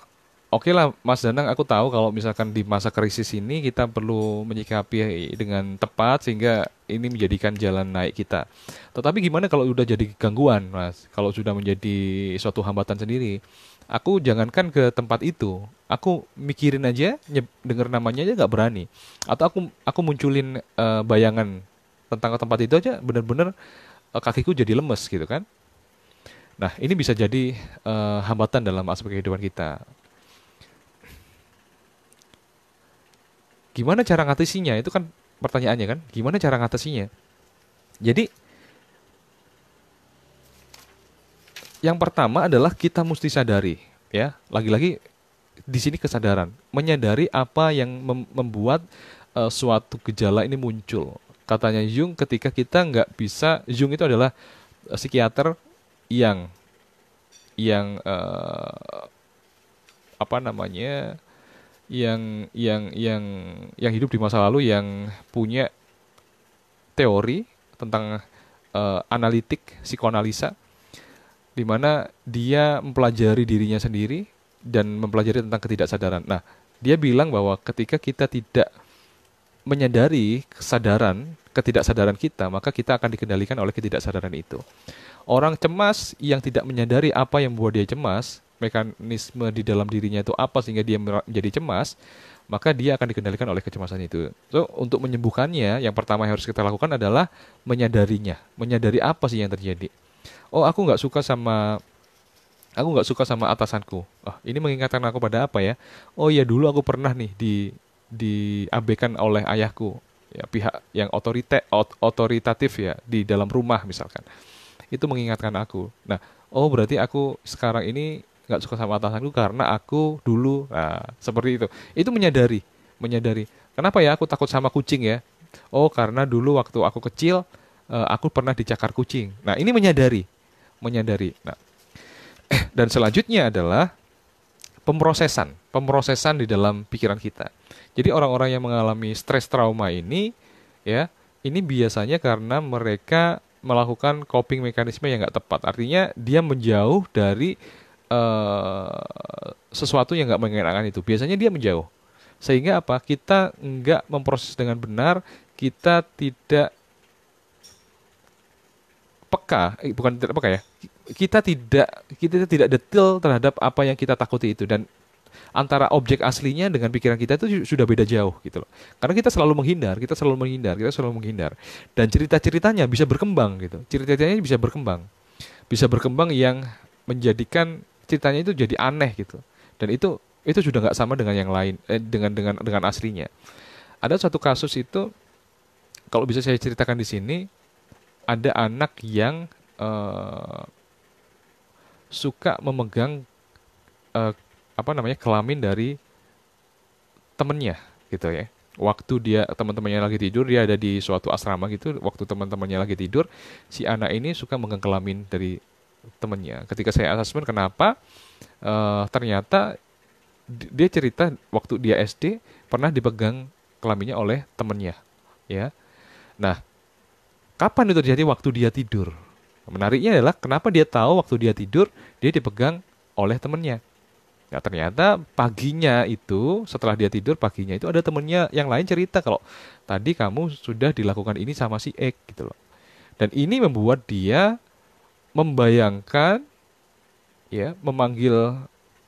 oke lah Mas Danang, aku tahu kalau misalkan di masa krisis ini kita perlu menyikapi dengan tepat sehingga ini menjadikan jalan naik kita. Tetapi gimana kalau udah jadi gangguan, Mas? Kalau sudah menjadi suatu hambatan sendiri, aku jangankan ke tempat itu, aku mikirin aja, denger namanya aja nggak berani. Atau aku munculin bayangan tentang tempat itu aja, bener-bener kakiku jadi lemes gitu kan? Nah, ini bisa jadi hambatan dalam aspek kehidupan kita. Gimana cara ngatasinya? Itu kan pertanyaannya kan. Gimana cara ngatasinya? Jadi, yang pertama adalah kita mesti sadari, ya. Lagi-lagi di sini kesadaran, menyadari apa yang membuat suatu gejala ini muncul. Katanya Jung, ketika kita nggak bisa, Jung itu adalah psikiater yang apa namanya, yang hidup di masa lalu, yang punya teori tentang analitik psikoanalisa, di mana dia mempelajari dirinya sendiri dan mempelajari tentang ketidaksadaran. Nah, dia bilang bahwa ketika kita tidak menyadari ketidaksadaran kita, maka kita akan dikendalikan oleh ketidaksadaran itu. Orang cemas yang tidak menyadari apa yang membuat dia cemas, mekanisme di dalam dirinya itu apa sehingga dia menjadi cemas, maka dia akan dikendalikan oleh kecemasan itu. So, untuk menyembuhkannya, yang pertama yang harus kita lakukan adalah menyadarinya, menyadari apa sih yang terjadi. Oh, aku nggak suka sama atasanku. Oh, ini mengingatkan aku pada apa ya? Oh ya, dulu aku pernah nih diabaikan oleh ayahku, ya, pihak yang otoritatif ya di dalam rumah misalkan. Itu mengingatkan aku. Nah, oh berarti aku sekarang ini nggak suka sama atasanku karena aku dulu, nah, seperti itu. Itu menyadari. Kenapa ya aku takut sama kucing ya? Oh, karena dulu waktu aku kecil, aku pernah dicakar kucing. Nah, ini menyadari. Nah, dan selanjutnya adalah pemrosesan di dalam pikiran kita. Jadi orang-orang yang mengalami stres trauma ini, ya, ini biasanya karena mereka melakukan coping mekanisme yang nggak tepat. Artinya dia menjauh dari sesuatu yang nggak mengenakan itu. Biasanya dia menjauh. Sehingga apa? Kita nggak memproses dengan benar, kita tidak peka, bukan tidak peka ya. Kita tidak detail terhadap apa yang kita takuti itu, dan antara objek aslinya dengan pikiran kita itu sudah beda jauh gitu loh. Karena kita selalu menghindar. Dan cerita-ceritanya bisa berkembang gitu. Cerita-ceritanya bisa berkembang yang menjadikan ceritanya itu jadi aneh gitu. Dan itu sudah nggak sama dengan yang lain, dengan aslinya. Ada satu kasus itu, kalau bisa saya ceritakan di sini, ada anak yang suka memegang eh, apa namanya, kelamin dari temennya gitu ya. Waktu teman-temannya lagi tidur, dia ada di suatu asrama gitu. Waktu teman-temannya lagi tidur, si anak ini suka memegang kelamin dari temennya. Ketika saya asesmen kenapa, ternyata dia cerita waktu dia SD pernah dipegang kelaminnya oleh temennya, ya. Nah, kapan itu terjadi? Waktu dia tidur. Menariknya adalah kenapa dia tahu waktu dia tidur dia dipegang oleh temennya. Ya, ternyata paginya itu, setelah dia tidur paginya itu ada temennya yang lain cerita kalau tadi kamu sudah dilakukan ini sama si X gitu loh. Dan ini membuat dia membayangkan, ya, memanggil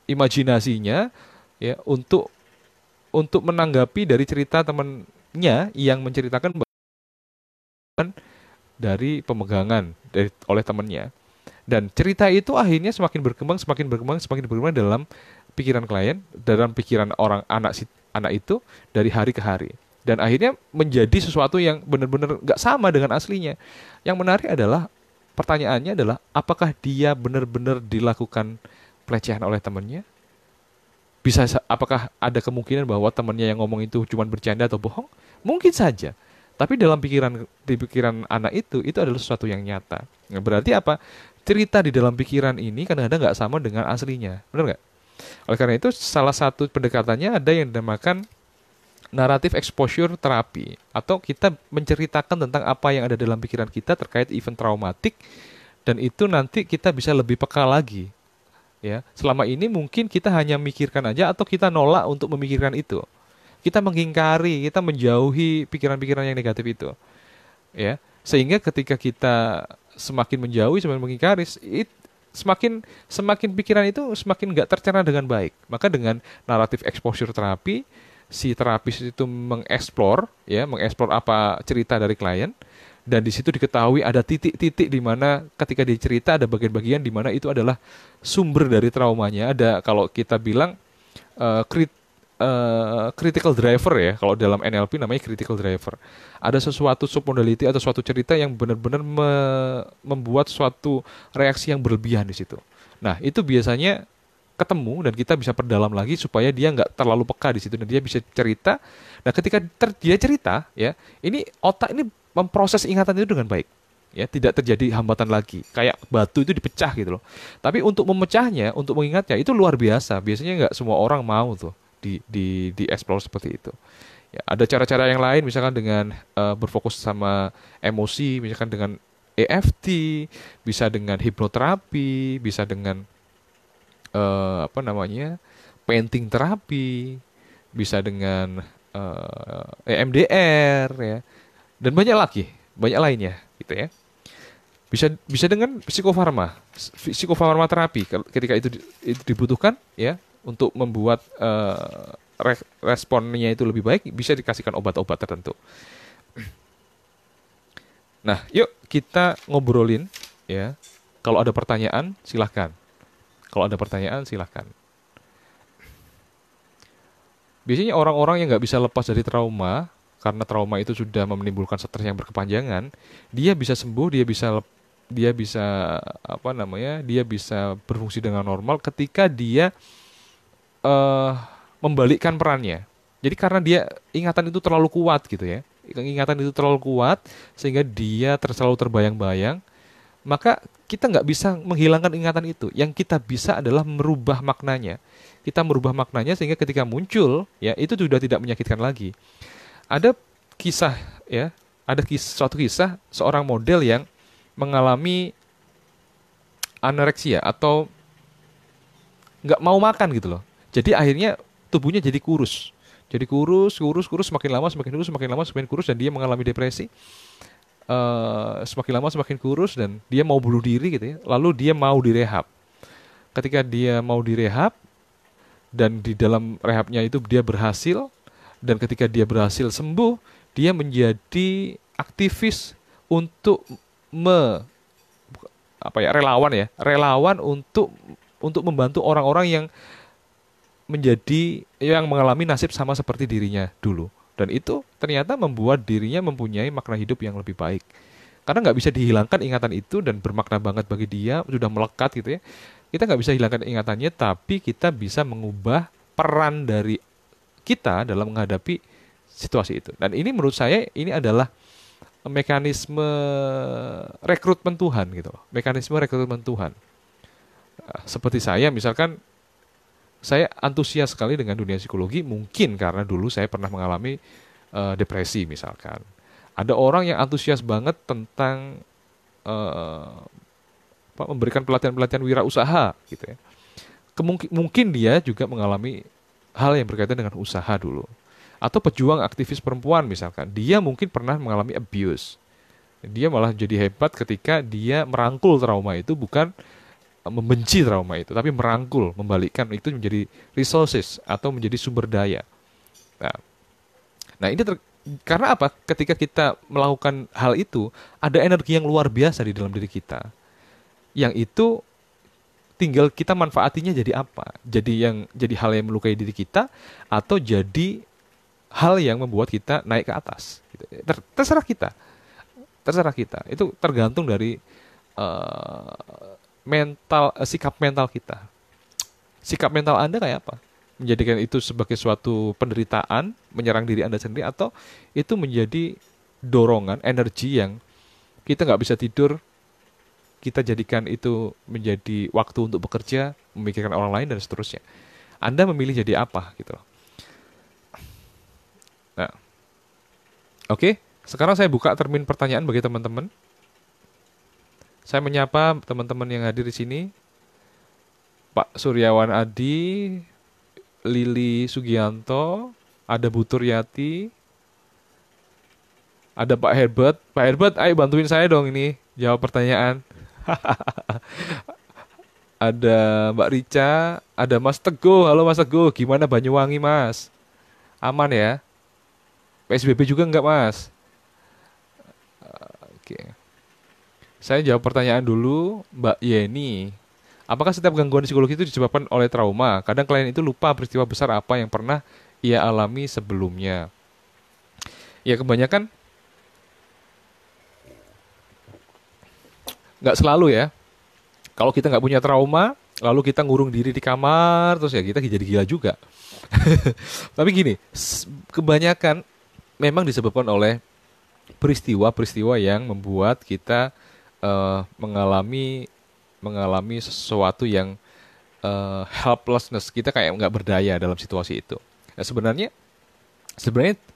imajinasinya ya untuk menanggapi dari cerita temannya yang menceritakan dari pemegangan oleh temannya. Dan cerita itu akhirnya semakin berkembang, semakin berkembang, semakin berkembang dalam pikiran klien, dalam pikiran orang anak itu dari hari ke hari. Dan akhirnya menjadi sesuatu yang benar-benar nggak sama dengan aslinya. Yang menarik adalah pertanyaannya adalah apakah dia benar-benar dilakukan pelecehan oleh temannya? Apakah ada kemungkinan bahwa temannya yang ngomong itu cuma bercanda atau bohong? Mungkin saja. Tapi di pikiran anak itu adalah sesuatu yang nyata. Nah, berarti apa? Cerita di dalam pikiran ini kadang-kadang nggak sama dengan aslinya. Benar nggak? Oleh karena itu, salah satu pendekatannya ada yang dinamakan naratif exposure terapi. Atau kita menceritakan tentang apa yang ada dalam pikiran kita terkait event traumatik. Dan itu nanti kita bisa lebih peka lagi. Ya, selama ini mungkin kita hanya mikirkan aja atau kita nolak untuk memikirkan itu. Kita mengingkari, kita menjauhi pikiran-pikiran yang negatif itu. Ya, sehingga ketika kita semakin menjauhi, semakin mengingkari, semakin semakin pikiran itu semakin nggak tercerna dengan baik. Maka dengan naratif exposure terapi, si terapis itu mengeksplor apa cerita dari klien, dan di situ diketahui ada titik-titik di mana ketika dia cerita ada bagian-bagian di mana itu adalah sumber dari traumanya. Ada, kalau kita bilang eh, krit- critical driver, ya, kalau dalam NLP namanya critical driver. Ada sesuatu submodality atau suatu cerita yang benar-benar membuat suatu reaksi yang berlebihan di situ. Nah, itu biasanya ketemu dan kita bisa perdalam lagi supaya dia nggak terlalu peka di situ dan dia bisa cerita. Nah, ketika dia cerita, ya, ini otak ini memproses ingatan itu dengan baik. Ya, tidak terjadi hambatan lagi. Kayak batu itu dipecah gitu loh. Tapi untuk memecahnya, untuk mengingatnya itu luar biasa. Biasanya nggak semua orang mau tuh di explore seperti itu. Ya, ada cara-cara yang lain, misalkan dengan berfokus sama emosi, misalkan dengan EFT, bisa dengan hipnoterapi, bisa dengan apa namanya, painting terapi, bisa dengan EMDR, ya, dan banyak lainnya, gitu ya. Bisa bisa dengan psikofarma terapi ketika itu dibutuhkan, ya, untuk membuat responnya itu lebih baik, bisa dikasihkan obat-obat tertentu. Nah, yuk kita ngobrolin, ya. Kalau ada pertanyaan, silahkan. Kalau ada pertanyaan, silahkan. Biasanya orang-orang yang nggak bisa lepas dari trauma, karena trauma itu sudah menimbulkan stres yang berkepanjangan, dia bisa sembuh, dia bisa apa namanya, dia bisa berfungsi dengan normal ketika dia eh membalikkan perannya. Jadi karena dia ingatan itu terlalu kuat gitu ya, ingatan itu terlalu kuat sehingga dia selalu terbayang-bayang, maka kita nggak bisa menghilangkan ingatan itu. Yang kita bisa adalah merubah maknanya. Kita merubah maknanya sehingga ketika muncul, ya, itu sudah tidak menyakitkan lagi. Ada kisah, ya, suatu kisah seorang model yang mengalami anoreksia atau nggak mau makan gitu loh. Jadi akhirnya tubuhnya jadi kurus. Jadi kurus, kurus, kurus, semakin lama semakin kurus, semakin lama semakin kurus, dan dia mengalami depresi. Semakin lama semakin kurus dan dia mau bunuh diri gitu ya. Lalu dia mau direhab. Ketika dia mau direhab dan di dalam rehabnya itu dia berhasil, dan ketika dia berhasil sembuh, dia menjadi aktivis untuk relawan untuk membantu orang-orang yang mengalami nasib sama seperti dirinya dulu. Dan itu ternyata membuat dirinya mempunyai makna hidup yang lebih baik. Karena nggak bisa dihilangkan ingatan itu dan bermakna banget bagi dia, sudah melekat gitu ya. Kita nggak bisa hilangkan ingatannya, tapi kita bisa mengubah peran dari kita dalam menghadapi situasi itu. Dan ini menurut saya ini adalah mekanisme rekrutmen Tuhan gitu loh. Mekanisme rekrutmen Tuhan. Seperti saya misalkan, saya antusias sekali dengan dunia psikologi mungkin karena dulu saya pernah mengalami depresi misalkan. Ada orang yang antusias banget tentang memberikan pelatihan-pelatihan wirausaha gitu ya. Mungkin dia juga mengalami hal yang berkaitan dengan usaha dulu. Atau pejuang aktivis perempuan misalkan, dia mungkin pernah mengalami abuse. Dia malah jadi hebat ketika dia merangkul trauma itu, bukan membenci trauma itu, tapi merangkul, membalikkan itu menjadi resources atau menjadi sumber daya. Nah, nah ini karena apa? Ketika kita melakukan hal itu, ada energi yang luar biasa di dalam diri kita. Yang itu tinggal kita manfaatinya jadi apa? Jadi hal yang melukai diri kita atau jadi hal yang membuat kita naik ke atas. Gitu. Terserah kita, terserah kita. Itu tergantung dari sikap mental kita. Sikap mental Anda kayak apa? Menjadikan itu sebagai suatu penderitaan, menyerang diri Anda sendiri, atau itu menjadi dorongan, energi yang kita nggak bisa tidur, kita jadikan itu menjadi waktu untuk bekerja, memikirkan orang lain, dan seterusnya. Anda memilih jadi apa, gitu loh. Nah, oke. Sekarang saya buka termin pertanyaan bagi teman-teman. Saya menyapa teman-teman yang hadir di sini. Pak Suryawan Adi, Lili Sugianto, ada Bu Turyati, ada Pak Herbert. Pak Herbert, ayo bantuin saya dong ini jawab pertanyaan. Ada Mbak Rica, ada Mas Teguh. Halo Mas Teguh, gimana Banyuwangi Mas? Aman ya? PSBB juga enggak Mas? Oke. Saya jawab pertanyaan dulu, Mbak Yeni. Apakah setiap gangguan psikologi itu disebabkan oleh trauma? Kadang klien itu lupa peristiwa besar apa yang pernah ia alami sebelumnya. Ya kebanyakan nggak selalu ya. Kalau kita nggak punya trauma, lalu kita ngurung diri di kamar, terus ya kita jadi gila juga. Tapi gini, kebanyakan memang disebabkan oleh peristiwa-peristiwa yang membuat kita mengalami sesuatu yang helplessness, kita kayak nggak berdaya dalam situasi itu. Nah, sebenarnya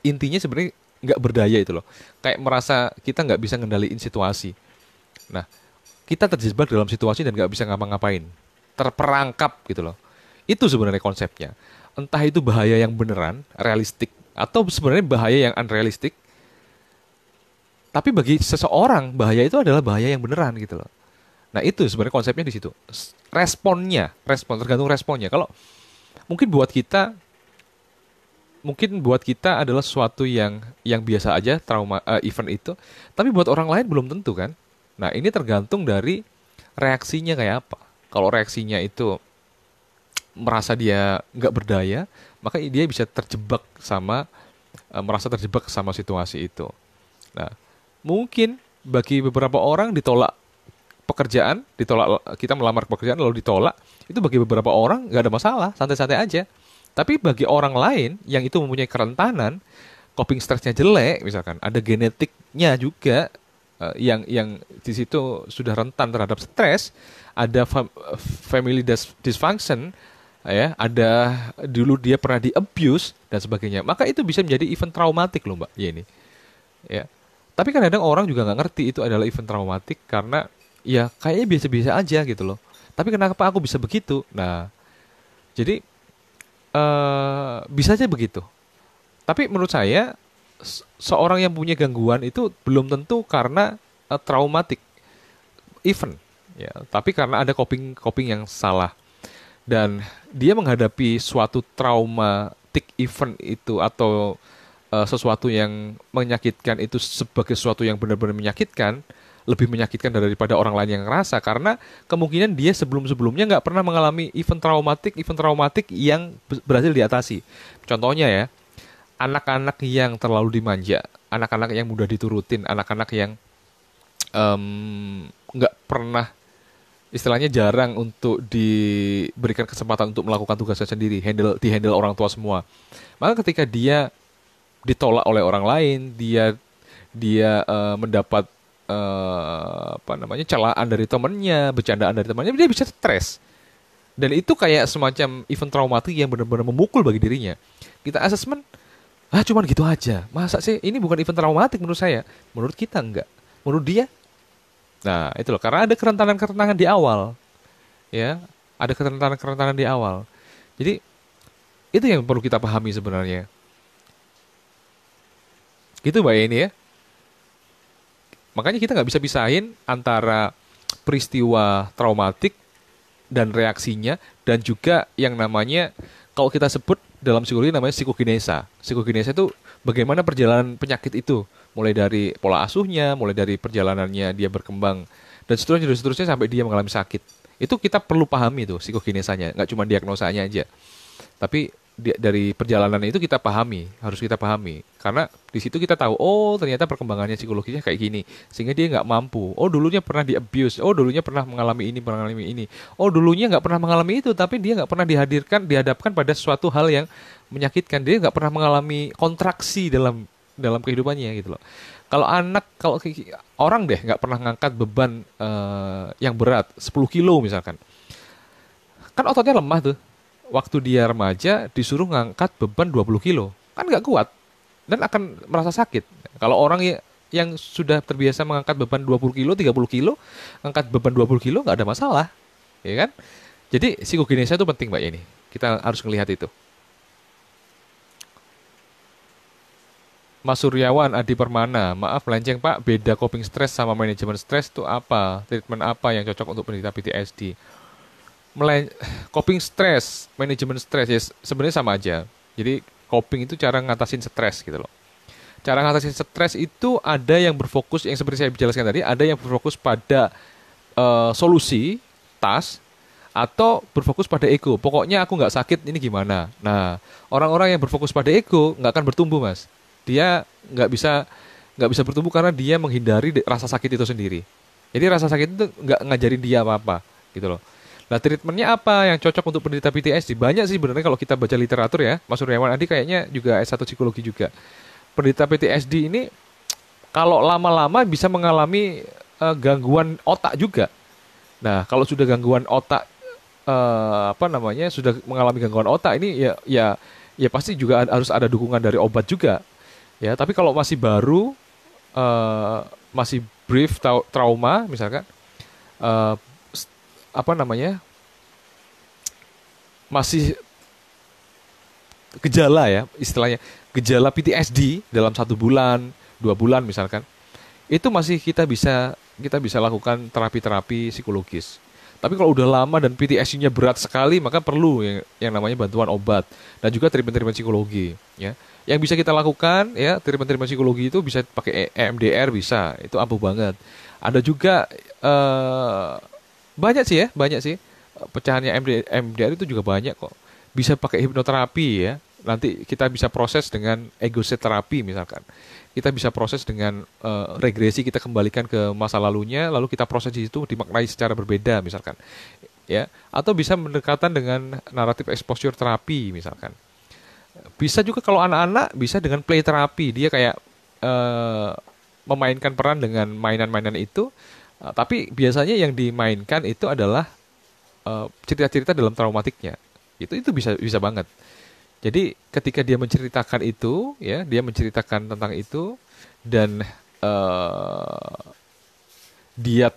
intinya sebenarnya nggak berdaya itu loh, kayak merasa kita nggak bisa ngendaliin situasi. Nah, kita terjebak dalam situasi dan nggak bisa ngapa-ngapain, terperangkap gitu loh. Itu sebenarnya konsepnya. Entah itu bahaya yang beneran, realistik, atau sebenarnya bahaya yang unrealistik. Tapi bagi seseorang bahaya itu adalah bahaya yang beneran gitu loh. Nah itu sebenarnya konsepnya di situ. Respon tergantung responnya. Kalau mungkin buat kita adalah sesuatu yang biasa aja trauma event itu, tapi buat orang lain belum tentu kan. Nah ini tergantung dari reaksinya kayak apa. Kalau reaksinya itu merasa dia nggak berdaya, maka dia bisa merasa terjebak sama situasi itu. Nah mungkin bagi beberapa orang kita melamar pekerjaan lalu ditolak, itu bagi beberapa orang nggak ada masalah, santai-santai aja. Tapi bagi orang lain yang itu mempunyai kerentanan, coping stressnya jelek, misalkan ada genetiknya juga yang di situ sudah rentan terhadap stres, ada family dysfunction, ya, ada dulu dia pernah di abuse dan sebagainya, maka itu bisa menjadi event traumatik loh Mbak. Ya ini, ya. Tapi kadang-kadang orang juga nggak ngerti itu adalah event traumatik karena ya kayaknya biasa-biasa aja gitu loh. Tapi kenapa aku bisa begitu? Nah, jadi bisa aja begitu. Tapi menurut saya seorang yang punya gangguan itu belum tentu karena traumatic event, ya. Tapi karena ada coping yang salah dan dia menghadapi suatu traumatic event itu atau sesuatu yang menyakitkan itu sebagai sesuatu yang benar-benar menyakitkan, lebih menyakitkan daripada orang lain yang ngerasa karena kemungkinan dia sebelum-sebelumnya nggak pernah mengalami event traumatik yang berhasil diatasi. Contohnya ya, anak-anak yang terlalu dimanja, anak-anak yang mudah diturutin, anak-anak yang nggak pernah, istilahnya jarang untuk diberikan kesempatan untuk melakukan tugasnya sendiri, dihandle orang tua semua. Maka ketika dia ditolak oleh orang lain, dia mendapat celaan dari temannya, bercandaan dari temannya, dia bisa stres. Dan itu kayak semacam event traumatik yang benar-benar memukul bagi dirinya. Kita asesmen, cuman gitu aja. Masa sih ini bukan event traumatik menurut saya? Menurut kita enggak. Menurut dia? Nah, itu loh, karena ada kerentanan-kerentanan di awal. Ya, ada kerentanan-kerentanan di awal. Jadi itu yang perlu kita pahami sebenarnya. Gitu Mbak ini ya. Makanya kita nggak bisa pisahin antara peristiwa traumatik dan reaksinya, dan juga yang namanya kalau kita sebut dalam psikologi namanya psikokinesa. Psikokinesa itu bagaimana perjalanan penyakit itu, mulai dari pola asuhnya, mulai dari perjalanannya dia berkembang dan seterusnya sampai dia mengalami sakit. Itu kita perlu pahami tuh psikokinesanya, nggak cuma diagnosanya aja. Tapi dari perjalanan itu kita pahami, harus kita pahami. Karena di situ kita tahu, oh ternyata perkembangannya psikologisnya kayak gini. Sehingga dia nggak mampu. Oh dulunya pernah di-abuse. Oh dulunya pernah mengalami ini, mengalami ini. Oh dulunya nggak pernah mengalami itu, tapi dia nggak pernah dihadapkan pada suatu hal yang menyakitkan. Dia nggak pernah mengalami kontraksi dalam dalam kehidupannya gitu loh. Kalau orang deh nggak pernah ngangkat beban yang berat, 10 kilo misalkan. Kan ototnya lemah tuh. Waktu dia remaja disuruh ngangkat beban 20 kilo. Kan nggak kuat dan akan merasa sakit. Kalau orang yang sudah terbiasa mengangkat beban 20 kilo, 30 kilo, ngangkat beban 20 kilo nggak ada masalah. Ya kan? Jadi psikokinesia itu penting Mbak ini. Kita harus melihat itu. Mas Suryawan Adi Permana, maaf melenceng Pak, beda coping stress sama manajemen stres itu apa? Treatment apa yang cocok untuk penderita PTSD? Melen Coping stress, manajemen stres ya sebenarnya sama aja. Jadi coping itu cara ngatasin stres gitu loh. Cara ngatasin stres itu ada yang berfokus yang seperti saya jelaskan tadi, ada yang berfokus pada solusi, task, atau berfokus pada ego. Pokoknya aku nggak sakit, ini gimana? Nah, orang-orang yang berfokus pada ego nggak akan bertumbuh, Mas. Dia nggak bisa bertumbuh karena dia menghindari rasa sakit itu sendiri. Jadi rasa sakit itu nggak ngajarin dia apa-apa, gitu loh. Nah, treatmentnya apa yang cocok untuk penderita PTSD? Banyak sih sebenarnya kalau kita baca literatur ya. Mas Suryawan Adi kayaknya juga S1 psikologi juga. Penderita PTSD ini kalau lama-lama bisa mengalami gangguan otak juga. Nah, kalau sudah gangguan otak sudah mengalami gangguan otak ini ya pasti juga harus ada dukungan dari obat juga. Ya, tapi kalau masih baru masih brief trauma misalkan eh, masih gejala ya istilahnya gejala PTSD dalam 1 bulan 2 bulan misalkan itu masih kita bisa lakukan terapi-terapi psikologis. Tapi kalau udah lama dan PTSD-nya berat sekali maka perlu yang namanya bantuan obat dan juga treatment-treatment psikologi ya. Yang bisa kita lakukan ya treatment-treatment psikologi itu bisa pakai EMDR bisa itu ampuh banget. Ada juga banyak sih pecahannya MDR itu juga banyak kok. Bisa pakai hipnoterapi ya. Nanti kita bisa proses dengan ego set terapi misalkan. Kita bisa proses dengan regresi, kita kembalikan ke masa lalunya, lalu kita proses di situ dimaknai secara berbeda misalkan. Ya, atau bisa mendekatan dengan naratif exposure terapi misalkan. Bisa juga kalau anak-anak bisa dengan play terapi. Dia kayak memainkan peran dengan mainan-mainan itu. Tapi biasanya yang dimainkan itu adalah cerita-cerita dalam traumatiknya. Itu bisa bisa banget. Jadi ketika dia menceritakan itu, ya, dia menceritakan tentang itu dan dia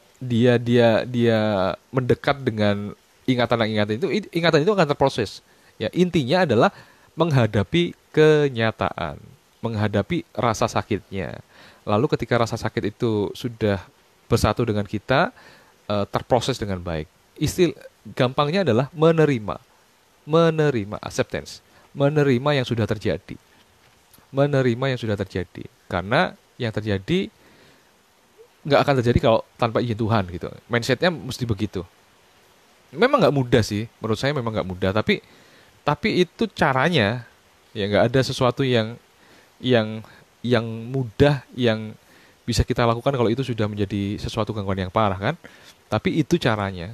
dia mendekat dengan ingatan itu akan terproses. Ya, intinya adalah menghadapi kenyataan, menghadapi rasa sakitnya. Lalu ketika rasa sakit itu sudah bersatu dengan kita, terproses dengan baik. Gampangnya adalah menerima acceptance, menerima yang sudah terjadi, karena yang terjadi nggak akan terjadi kalau tanpa izin Tuhan gitu. Mindsetnya mesti begitu. Memang nggak mudah sih, menurut saya memang nggak mudah, tapi itu caranya. Ya nggak ada sesuatu yang mudah yang bisa kita lakukan kalau itu sudah menjadi sesuatu gangguan yang parah kan. Tapi itu caranya.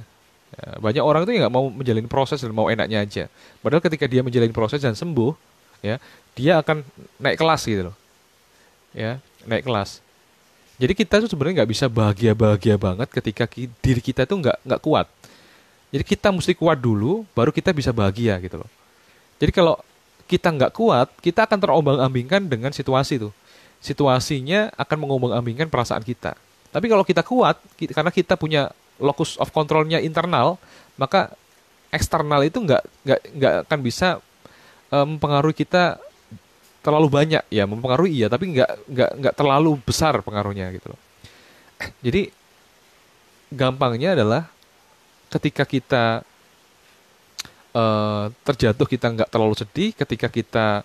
Ya, banyak orang itu nggak mau menjalin proses dan mau enaknya aja. Padahal ketika dia menjalin proses dan sembuh, ya dia akan naik kelas gitu loh. Ya, naik kelas. Jadi kita tuh sebenarnya nggak bisa bahagia banget ketika diri kita tuh nggak kuat. Jadi kita mesti kuat dulu, baru kita bisa bahagia gitu loh. Jadi kalau kita nggak kuat, kita akan terombang-ambingkan dengan situasi tuh. Situasinya akan mengombang-ambingkan perasaan kita. Tapi kalau kita kuat, karena kita punya locus of control-nya internal, maka eksternal itu nggak akan bisa mempengaruhi kita terlalu banyak. Ya mempengaruhi iya, tapi nggak terlalu besar pengaruhnya gitu loh. Jadi gampangnya adalah ketika kita terjatuh kita nggak terlalu sedih, ketika kita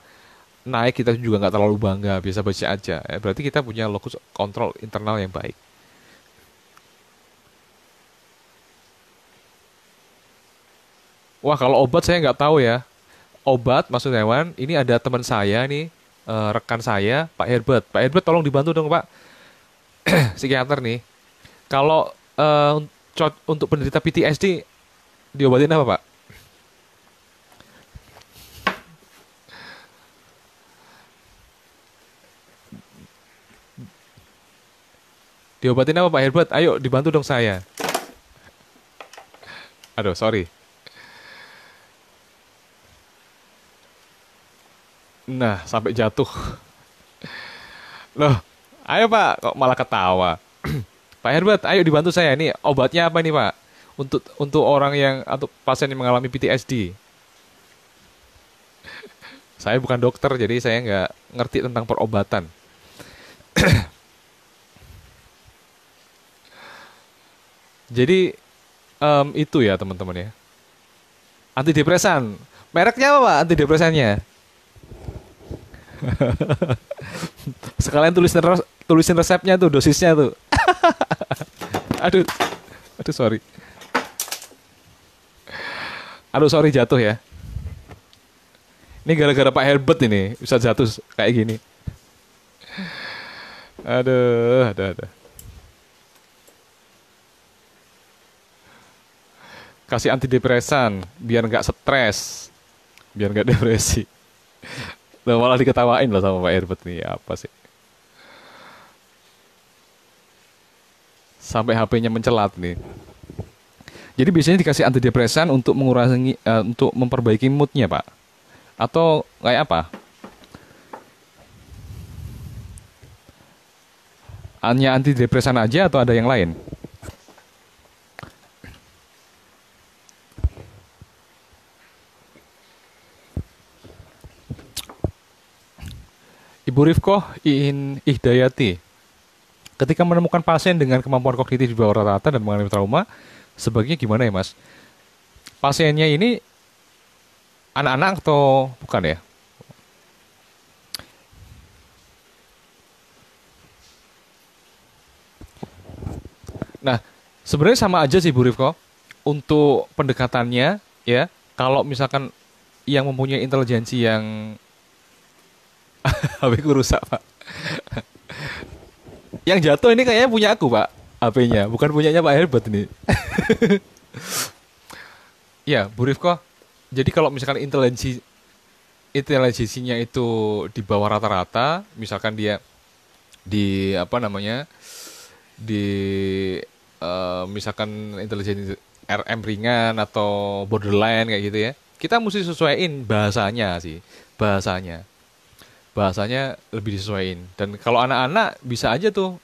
naik kita juga nggak terlalu bangga, biasa-biasa aja. Berarti kita punya locus kontrol internal yang baik. Wah, kalau obat saya nggak tahu ya. Obat, Mas Hewan, ini ada teman saya nih, rekan saya, Pak Herbert. Pak Herbert, tolong dibantu dong, Pak, psikiater nih. Kalau untuk penderita PTSD diobatin apa, Pak? Diobatin apa, Pak Herbert? Ayo, dibantu dong saya. Aduh, sorry. Nah, sampai jatuh. Loh, ayo Pak, kok malah ketawa? Pak Herbert, ayo dibantu saya. Ini obatnya apa nih, Pak? Untuk orang yang atau pasien yang mengalami PTSD. Saya bukan dokter, jadi saya nggak ngerti tentang perobatan. Jadi itu ya teman-teman ya. Antidepresan. Mereknya apa, Pak? Antidepresannya? Sekalian tulisin resepnya tuh, dosisnya tuh. Aduh, aduh sorry. Aduh sorry jatuh ya. Ini gara-gara Pak Herbert ini bisa jatuh kayak gini. Aduh. Kasih antidepresan biar nggak stres, biar nggak depresi. Loh, malah diketawain loh sama Pak Herbert nih. Apa sih? Sampai HP-nya mencelat nih. Jadi biasanya dikasih antidepresan untuk mengurangi, untuk memperbaiki moodnya, Pak. Atau kayak apa? Hanya antidepresan aja atau ada yang lain? Ibu Rifkoh Ihdayati, ketika menemukan pasien dengan kemampuan kognitif di bawah rata-rata dan mengalami trauma, sebaiknya gimana ya, Mas? Pasiennya ini anak-anak atau bukan ya? Nah, sebenarnya sama aja sih Bu Rifko. Untuk pendekatannya ya, kalau misalkan yang mempunyai intelijensi yang HP ku rusak, Pak. Yang jatuh ini kayaknya punya aku, Pak. HP-nya, bukan punyanya Pak Herbert ini. Ya, Bu Rifko. Jadi kalau misalkan intelijensinya itu di bawah rata-rata, misalkan dia di apa namanya? Di misalkan intelijensi RM ringan atau borderline kayak gitu ya. Kita mesti sesuaiin bahasanya sih, bahasanya. Bahasanya lebih disesuaiin. Dan kalau anak-anak bisa aja tuh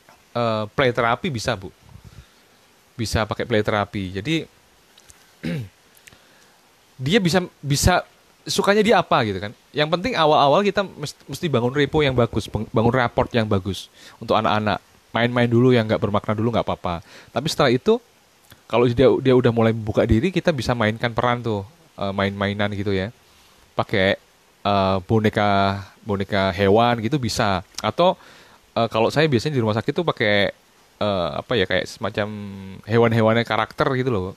play terapi bisa, Bu. Bisa pakai play terapi. Jadi dia bisa bisa sukanya dia apa gitu kan. Yang penting awal-awal kita mesti bangun repo yang bagus, bangun rapport yang bagus untuk anak-anak. Main-main dulu yang nggak bermakna dulu nggak apa-apa. Tapi setelah itu kalau dia udah mulai membuka diri, kita bisa mainkan peran tuh, main-mainan gitu ya. Pakai boneka boneka hewan gitu bisa. Atau kalau saya biasanya di rumah sakit tuh pakai apa ya, kayak semacam hewan-hewannya karakter gitu loh.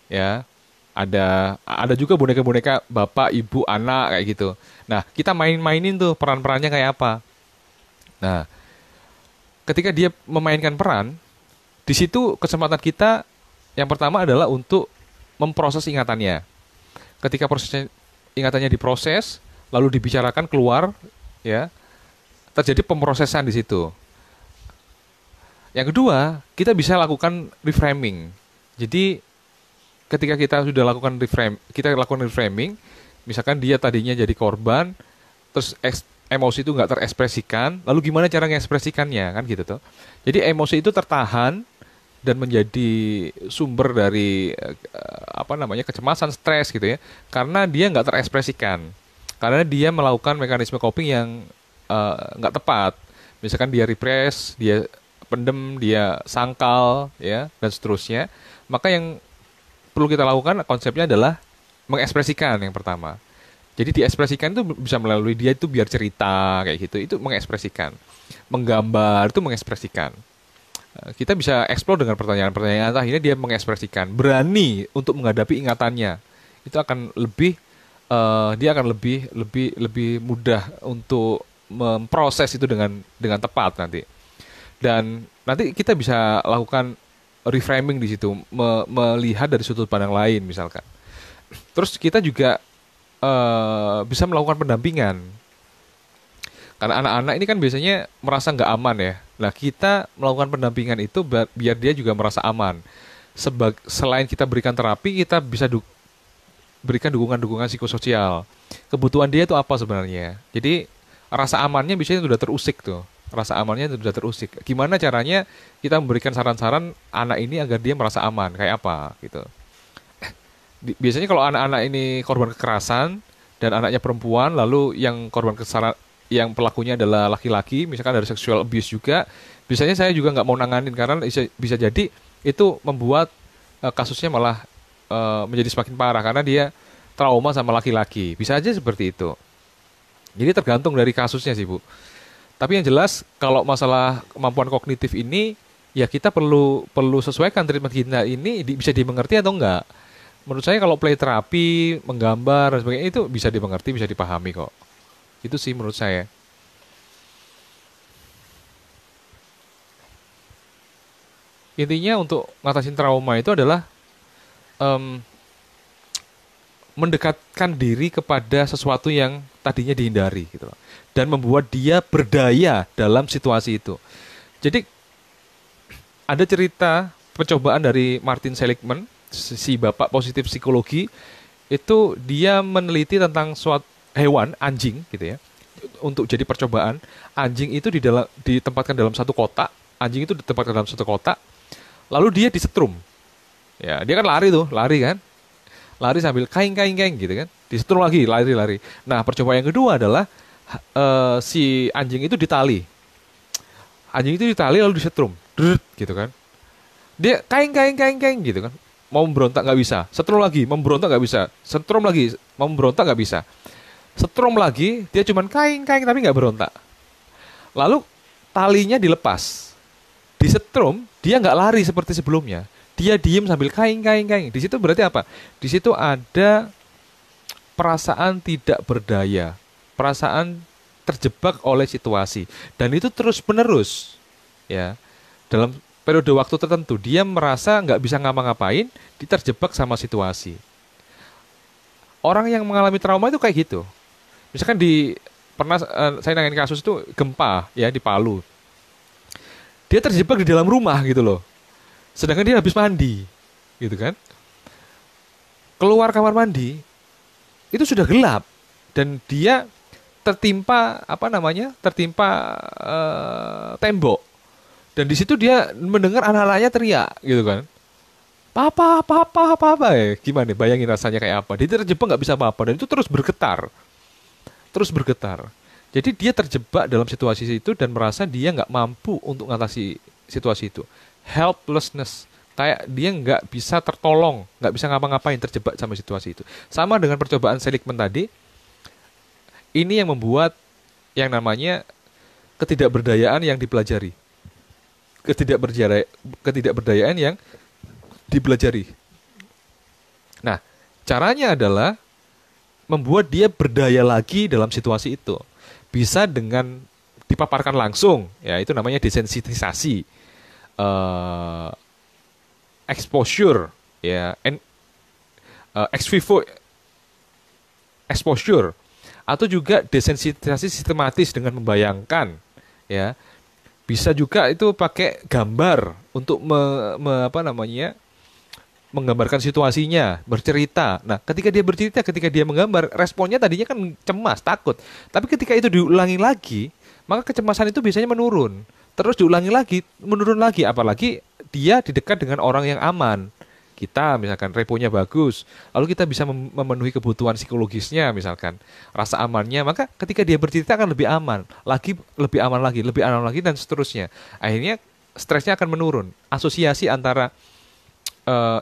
Ya, ada juga boneka-boneka bapak, ibu, anak kayak gitu. Nah, kita mainin tuh peran-perannya kayak apa. Nah, ketika dia memainkan peran, di situ kesempatan kita yang pertama adalah untuk memproses ingatannya. Ketika ingatannya diproses, lalu dibicarakan keluar, ya, terjadi pemrosesan di situ. Yang kedua, kita bisa lakukan reframing. Jadi ketika kita lakukan reframing, misalkan dia tadinya jadi korban, terus emosi itu nggak terekspresikan, lalu gimana cara mengekspresikannya kan gitu tuh. Jadi emosi itu tertahan dan menjadi sumber dari apa namanya, kecemasan, stres gitu ya, karena dia nggak terekspresikan, karena dia melakukan mekanisme coping yang nggak tepat. Misalkan dia repress, dia pendem, dia sangkal, ya, dan seterusnya. Maka yang perlu kita lakukan konsepnya adalah mengekspresikan yang pertama. Jadi diekspresikan itu bisa melalui dia itu biar cerita kayak gitu, itu mengekspresikan. Menggambar itu mengekspresikan. Kita bisa explore dengan pertanyaan-pertanyaan, akhirnya dia mengekspresikan, berani untuk menghadapi ingatannya. Itu akan lebih dia akan lebih lebih lebih mudah untuk memproses itu dengan tepat nanti. Dan nanti kita bisa lakukan reframing di situ, melihat dari sudut pandang lain misalkan. Terus kita juga bisa melakukan pendampingan. Karena anak-anak ini kan biasanya merasa nggak aman ya. Nah, kita melakukan pendampingan itu biar dia juga merasa aman. Selain kita berikan terapi, kita bisa berikan dukungan-dukungan psikososial. Kebutuhan dia itu apa sebenarnya? Jadi rasa amannya biasanya sudah terusik tuh. Rasa amannya sudah terusik. Gimana caranya kita memberikan saran-saran anak ini agar dia merasa aman? Kayak apa gitu. Biasanya kalau anak-anak ini korban kekerasan dan anaknya perempuan, lalu yang korban kekerasan yang pelakunya adalah laki-laki, misalkan dari sexual abuse juga, biasanya saya juga nggak mau nanganin karena bisa jadi itu membuat kasusnya malah menjadi semakin parah karena dia trauma sama laki-laki. Bisa aja seperti itu. Jadi tergantung dari kasusnya sih, Bu. Tapi yang jelas kalau masalah kemampuan kognitif ini ya kita perlu sesuaikan treatment kita ini bisa dimengerti atau enggak. Menurut saya kalau play terapi, menggambar dan sebagainya itu bisa dimengerti, bisa dipahami kok. Itu sih menurut saya. Intinya untuk ngatasin trauma itu adalah em, mendekatkan diri kepada sesuatu yang tadinya dihindari gitu loh. Dan membuat dia berdaya dalam situasi itu. Jadi ada cerita percobaan dari Martin Seligman, si bapak positif psikologi, itu dia meneliti tentang suatu hewan, anjing gitu ya. Untuk jadi percobaan, anjing itu ditempatkan dalam satu kotak, anjing itu ditempatkan dalam satu kotak, lalu dia disetrum. Ya, dia kan lari kan. Lari sambil kaing-kaing gitu kan. Disetrum lagi, lari-lari. Nah, percobaan yang kedua adalah si anjing itu ditali. Anjing itu ditali lalu disetrum. Gitu kan. Dia kaing gitu kan. Mau memberontak nggak bisa. Setrum lagi, memberontak nggak bisa. Setrum lagi, mau memberontak nggak bisa. Setrum lagi, dia cuman kaing tapi nggak berontak. Lalu talinya dilepas. Disetrum, dia nggak lari seperti sebelumnya. Dia diem sambil kaing. Di situ berarti apa? Di situ ada perasaan tidak berdaya, perasaan terjebak oleh situasi, dan itu terus menerus, ya. Dalam periode waktu tertentu, dia merasa nggak bisa ngapa-ngapain, terjebak sama situasi. Orang yang mengalami trauma itu kayak gitu. Misalkan pernah saya nangani kasus itu gempa ya di Palu. Dia terjebak di dalam rumah gitu loh. Sedangkan dia habis mandi, gitu kan? Keluar kamar mandi, itu sudah gelap dan dia tertimpa tembok. Dan di situ dia mendengar anak-anaknya teriak, gitu kan? Papa, ya. Gimana? Bayangin rasanya kayak apa? Dia terjebak nggak bisa apa-apa dan itu terus bergetar. Jadi dia terjebak dalam situasi itu dan merasa dia nggak mampu untuk mengatasi situasi itu. Helplessness, kayak dia nggak bisa tertolong, nggak bisa ngapa-ngapain, terjebak sama situasi itu. Sama dengan percobaan Seligman tadi, ini yang membuat yang namanya ketidakberdayaan yang dipelajari, ketidakberdayaan yang dipelajari. Nah, caranya adalah membuat dia berdaya lagi dalam situasi itu. Bisa dengan dipaparkan langsung, ya itu namanya desensitisasi, exposure, ya, ex vivo exposure, atau juga desensitisasi sistematis dengan membayangkan, ya. Bisa juga itu pakai gambar untuk menggambarkan situasinya, bercerita. Nah, ketika dia bercerita, ketika dia menggambar, responnya tadinya kan cemas, takut. Tapi ketika itu diulangi lagi, maka kecemasan itu biasanya menurun. Terus diulangi lagi, menurun lagi. Apalagi dia di dekat dengan orang yang aman. Kita misalkan reponya bagus, lalu kita bisa memenuhi kebutuhan psikologisnya misalkan, rasa amannya, maka ketika dia bercerita akan lebih aman, lebih aman lagi dan seterusnya. Akhirnya stresnya akan menurun. Asosiasi antara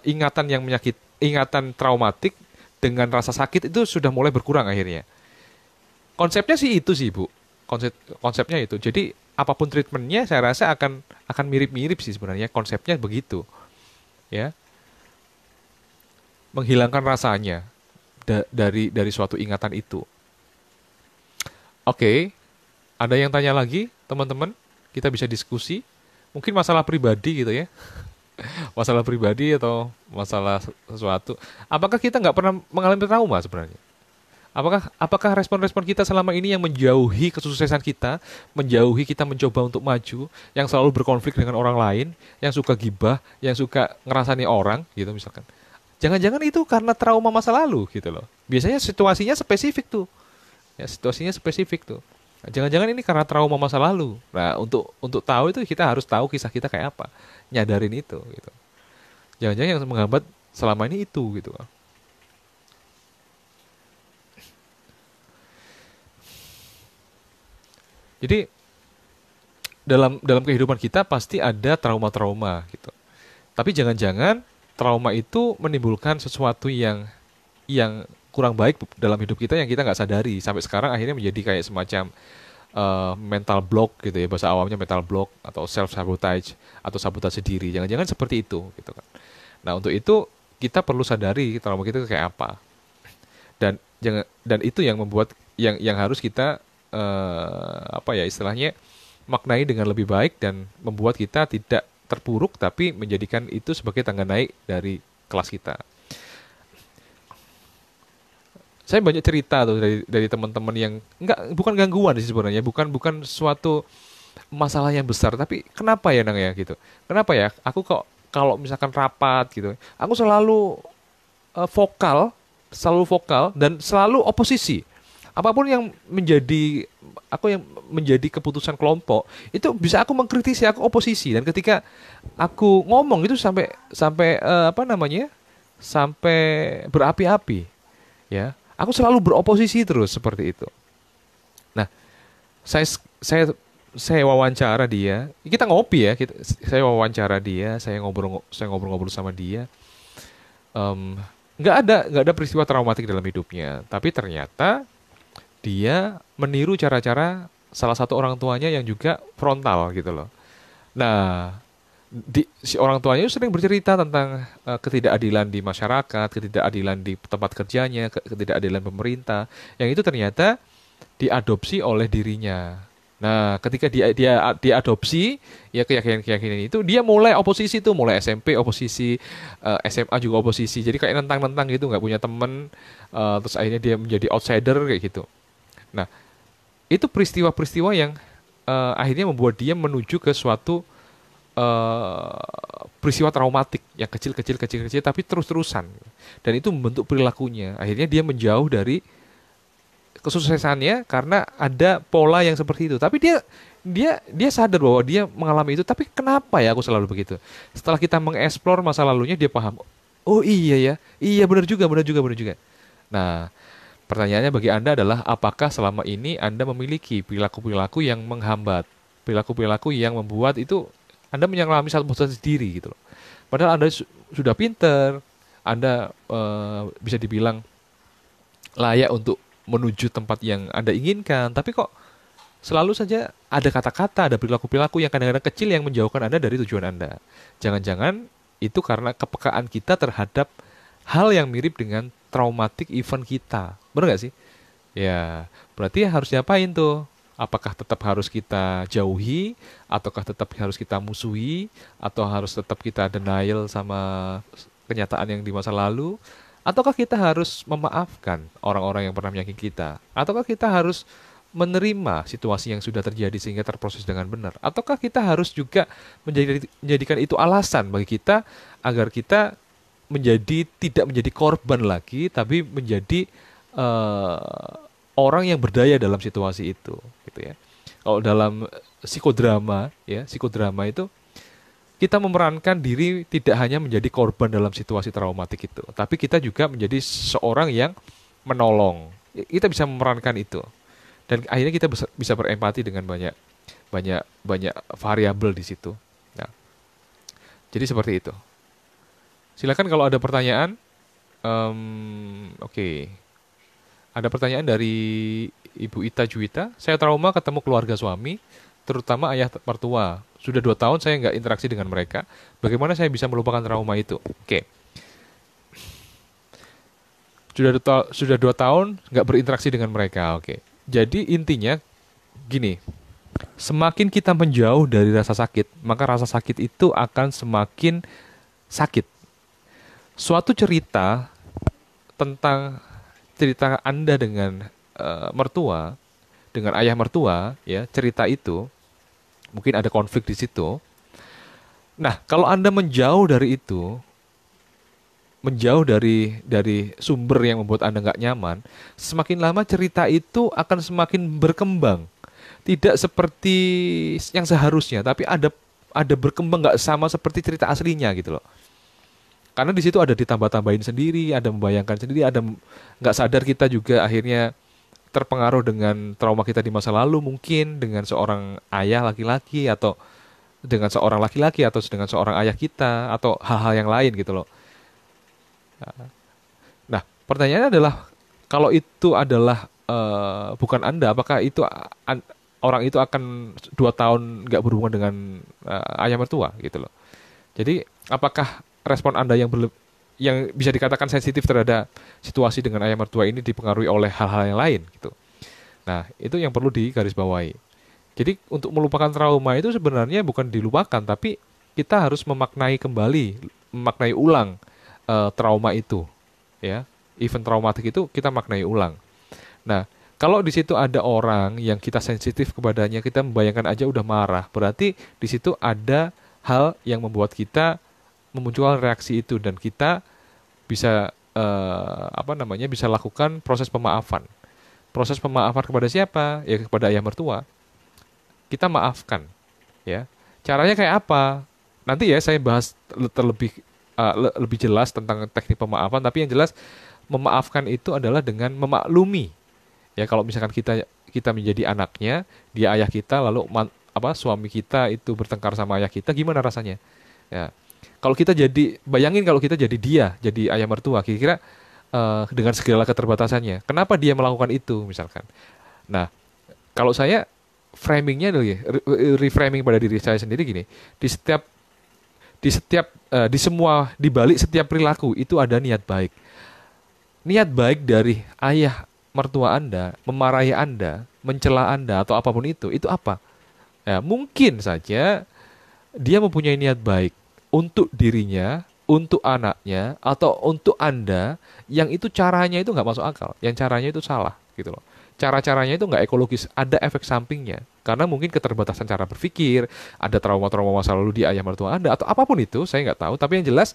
ingatan traumatik dengan rasa sakit itu sudah mulai berkurang akhirnya. Konsepnya sih itu sih, Bu. Konsepnya itu. Jadi apapun treatmentnya saya rasa akan mirip-mirip sih sebenarnya, konsepnya begitu, ya. Menghilangkan rasanya dari suatu ingatan itu. Oke, ada yang tanya lagi, teman-teman? Kita bisa diskusi. Mungkin masalah pribadi gitu ya. Masalah pribadi atau masalah sesuatu. Apakah kita nggak pernah mengalami trauma sebenarnya? Apakah respon-respon kita selama ini yang menjauhi kesuksesan kita, menjauhi kita mencoba untuk maju, yang selalu berkonflik dengan orang lain, yang suka gibah, yang suka ngerasani orang, gitu misalkan. Jangan-jangan itu karena trauma masa lalu gitu loh. Biasanya situasinya spesifik tuh. Ya, situasinya spesifik tuh. Nah, jangan-jangan ini karena trauma masa lalu. Nah, untuk tahu itu kita harus tahu kisah kita kayak apa. Nyadarin itu gitu. Jangan-jangan yang menghambat selama ini itu gitu. Jadi dalam kehidupan kita pasti ada trauma-trauma gitu. Tapi jangan-jangan trauma itu menimbulkan sesuatu yang kurang baik dalam hidup kita yang kita nggak sadari sampai sekarang akhirnya menjadi kayak semacam mental block gitu ya, bahasa awamnya mental block atau self sabotage atau sabotase diri. Jangan-jangan seperti itu gitu kan. Nah, untuk itu kita perlu sadari trauma kita itu kayak apa. Dan itu yang membuat yang harus kita apa ya istilahnya maknai dengan lebih baik dan membuat kita tidak terpuruk tapi menjadikan itu sebagai tangga naik dari kelas kita. Saya banyak cerita tuh dari teman-teman yang bukan gangguan sih sebenarnya, bukan suatu masalah yang besar, tapi kenapa ya Nang ya gitu. Kenapa ya aku kok kalau misalkan rapat gitu, aku selalu vokal dan selalu oposisi. Apapun yang menjadi keputusan kelompok, itu bisa aku mengkritisi, aku oposisi dan ketika aku ngomong itu sampai sampai apa namanya? Sampai berapi-api, ya. Aku selalu beroposisi terus seperti itu. Nah, saya saya saya wawancara dia. Kita ngopi ya. Saya wawancara dia. Saya ngobrol-ngobrol sama dia. Em, nggak ada peristiwa traumatik dalam hidupnya. Tapi ternyata dia meniru cara-cara salah satu orang tuanya yang juga frontal gitu loh. Nah, si orang tuanya sering bercerita tentang ketidakadilan di masyarakat, ketidakadilan di tempat kerjanya, ketidakadilan pemerintah, yang itu ternyata diadopsi oleh dirinya. Nah, ketika dia diadopsi, ya keyakinan-keyakinan itu, dia mulai oposisi tuh, mulai SMP oposisi, SMA juga oposisi. Jadi kayak nentang-nentang gitu, nggak punya temen, terus akhirnya dia menjadi outsider kayak gitu. Nah, itu peristiwa-peristiwa yang akhirnya membuat dia menuju ke suatu peristiwa traumatik yang kecil-kecil tapi terus-terusan dan itu membentuk perilakunya. Akhirnya dia menjauh dari kesuksesannya karena ada pola yang seperti itu. Tapi dia sadar bahwa dia mengalami itu. Tapi kenapa ya aku selalu begitu? Setelah kita mengeksplor masa lalunya, dia paham. Oh iya ya, iya benar juga, benar juga, benar juga. Nah, pertanyaannya bagi Anda adalah apakah selama ini Anda memiliki perilaku-perilaku yang menghambat, perilaku-perilaku yang membuat itu Anda mengalami satu posisi diri gitu loh. Padahal Anda sudah pinter, Anda bisa dibilang layak untuk menuju tempat yang Anda inginkan, tapi kok selalu saja ada kata-kata, ada perilaku-perilaku yang kadang-kadang kecil yang menjauhkan Anda dari tujuan Anda. Jangan-jangan itu karena kepekaan kita terhadap hal yang mirip dengan traumatic event kita. Benar nggak sih? Ya, berarti harus diapain tuh? Apakah tetap harus kita jauhi, ataukah tetap harus kita musuhi, atau harus tetap kita denial sama kenyataan yang di masa lalu, ataukah kita harus memaafkan orang-orang yang pernah menyakiti kita, ataukah kita harus menerima situasi yang sudah terjadi sehingga terproses dengan benar, ataukah kita harus juga menjadikan itu alasan bagi kita agar kita tidak menjadi korban lagi, tapi menjadi orang yang berdaya dalam situasi itu, gitu ya. Kalau dalam psikodrama itu kita memerankan diri tidak hanya menjadi korban dalam situasi traumatik itu, tapi kita juga menjadi seorang yang menolong. Kita bisa memerankan itu, dan akhirnya kita bisa berempati dengan banyak banyak banyak variabel di situ. Nah, jadi seperti itu. Silakan kalau ada pertanyaan. Oke. Ada pertanyaan dari Ibu Ita Juwita. Saya trauma ketemu keluarga suami, terutama ayah mertua. Sudah 2 tahun saya nggak interaksi dengan mereka. Bagaimana saya bisa melupakan trauma itu? Oke. Sudah 2 tahun nggak berinteraksi dengan mereka. Oke. Jadi intinya gini, semakin kita menjauh dari rasa sakit, maka rasa sakit itu akan semakin sakit. Suatu cerita tentang cerita Anda dengan mertua, dengan ayah mertua, ya, cerita itu mungkin ada konflik di situ. Nah, kalau Anda menjauh dari itu, menjauh dari sumber yang membuat Anda nggak nyaman, semakin lama cerita itu akan semakin berkembang. Tidak seperti yang seharusnya, tapi ada berkembang nggak sama seperti cerita aslinya gitu loh. Karena di situ ada ditambah-tambahin sendiri, ada membayangkan sendiri, ada nggak sadar kita juga akhirnya terpengaruh dengan trauma kita di masa lalu, mungkin dengan seorang ayah laki-laki atau dengan seorang laki-laki atau dengan seorang ayah kita atau hal-hal yang lain gitu loh. Nah, pertanyaannya adalah kalau itu adalah bukan Anda, apakah itu orang itu akan 2 tahun nggak berhubungan dengan ayah mertua gitu loh. Jadi apakah respon Anda yang bisa dikatakan sensitif terhadap situasi dengan ayah mertua ini dipengaruhi oleh hal-hal yang lain gitu. Nah, itu yang perlu digarisbawahi. Jadi untuk melupakan trauma itu sebenarnya bukan dilupakan, tapi kita harus memaknai kembali, memaknai ulang trauma itu, ya. Event traumatik itu kita maknai ulang. Nah, kalau di situ ada orang yang kita sensitif kepadanya, kita membayangkan aja udah marah, berarti di situ ada hal yang membuat kita memunculkan reaksi itu dan kita bisa bisa lakukan proses pemaafan. Proses pemaafan kepada siapa? Ya kepada ayah mertua. Kita maafkan, ya. Caranya kayak apa? Nanti ya saya bahas terlebih lebih jelas tentang teknik pemaafan, tapi yang jelas memaafkan itu adalah dengan memaklumi. Ya kalau misalkan kita menjadi anaknya, dia ayah kita lalu suami kita itu bertengkar sama ayah kita, gimana rasanya? Ya. Kalau kita bayangin kalau kita jadi ayah mertua, kira-kira dengan segala keterbatasannya, kenapa dia melakukan itu misalkan? Nah, kalau saya framingnya dulu ya, reframing pada diri saya sendiri gini, di balik setiap perilaku itu ada niat baik. Niat baik dari ayah mertua Anda, memarahi Anda, mencela Anda atau apapun itu apa? Ya, mungkin saja dia mempunyai niat baik untuk dirinya, untuk anaknya, atau untuk Anda, yang itu caranya itu nggak masuk akal, yang caranya itu salah, gitu loh. Cara-caranya itu nggak ekologis, ada efek sampingnya. Karena mungkin keterbatasan cara berpikir, ada trauma-trauma masa lalu di ayah mertua Anda, atau apapun itu, saya nggak tahu. Tapi yang jelas,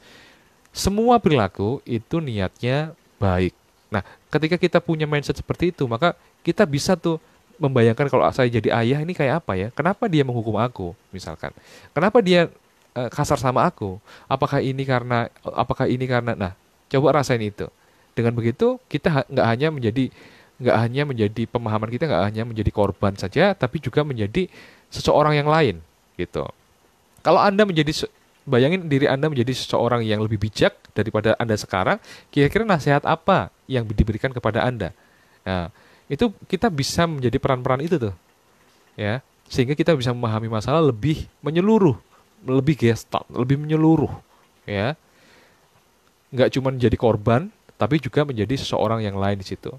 semua perilaku itu niatnya baik. Nah, ketika kita punya mindset seperti itu, maka kita bisa tuh membayangkan kalau saya jadi ayah ini kayak apa ya? Kenapa dia menghukum aku, misalkan? Kenapa dia kasar sama aku? Apakah ini karena? Nah, coba rasain itu. Dengan begitu kita nggak hanya menjadi pemahaman kita nggak hanya menjadi korban saja, tapi juga menjadi seseorang yang lain, gitu. Kalau Anda bayangin diri Anda menjadi seseorang yang lebih bijak daripada Anda sekarang, kira-kira nasihat apa yang diberikan kepada Anda? Nah, itu kita bisa menjadi peran-peran itu tuh, ya, sehingga kita bisa memahami masalah lebih menyeluruh, lebih gestalt, lebih menyeluruh, ya, nggak cuma menjadi korban, tapi juga menjadi seseorang yang lain di situ.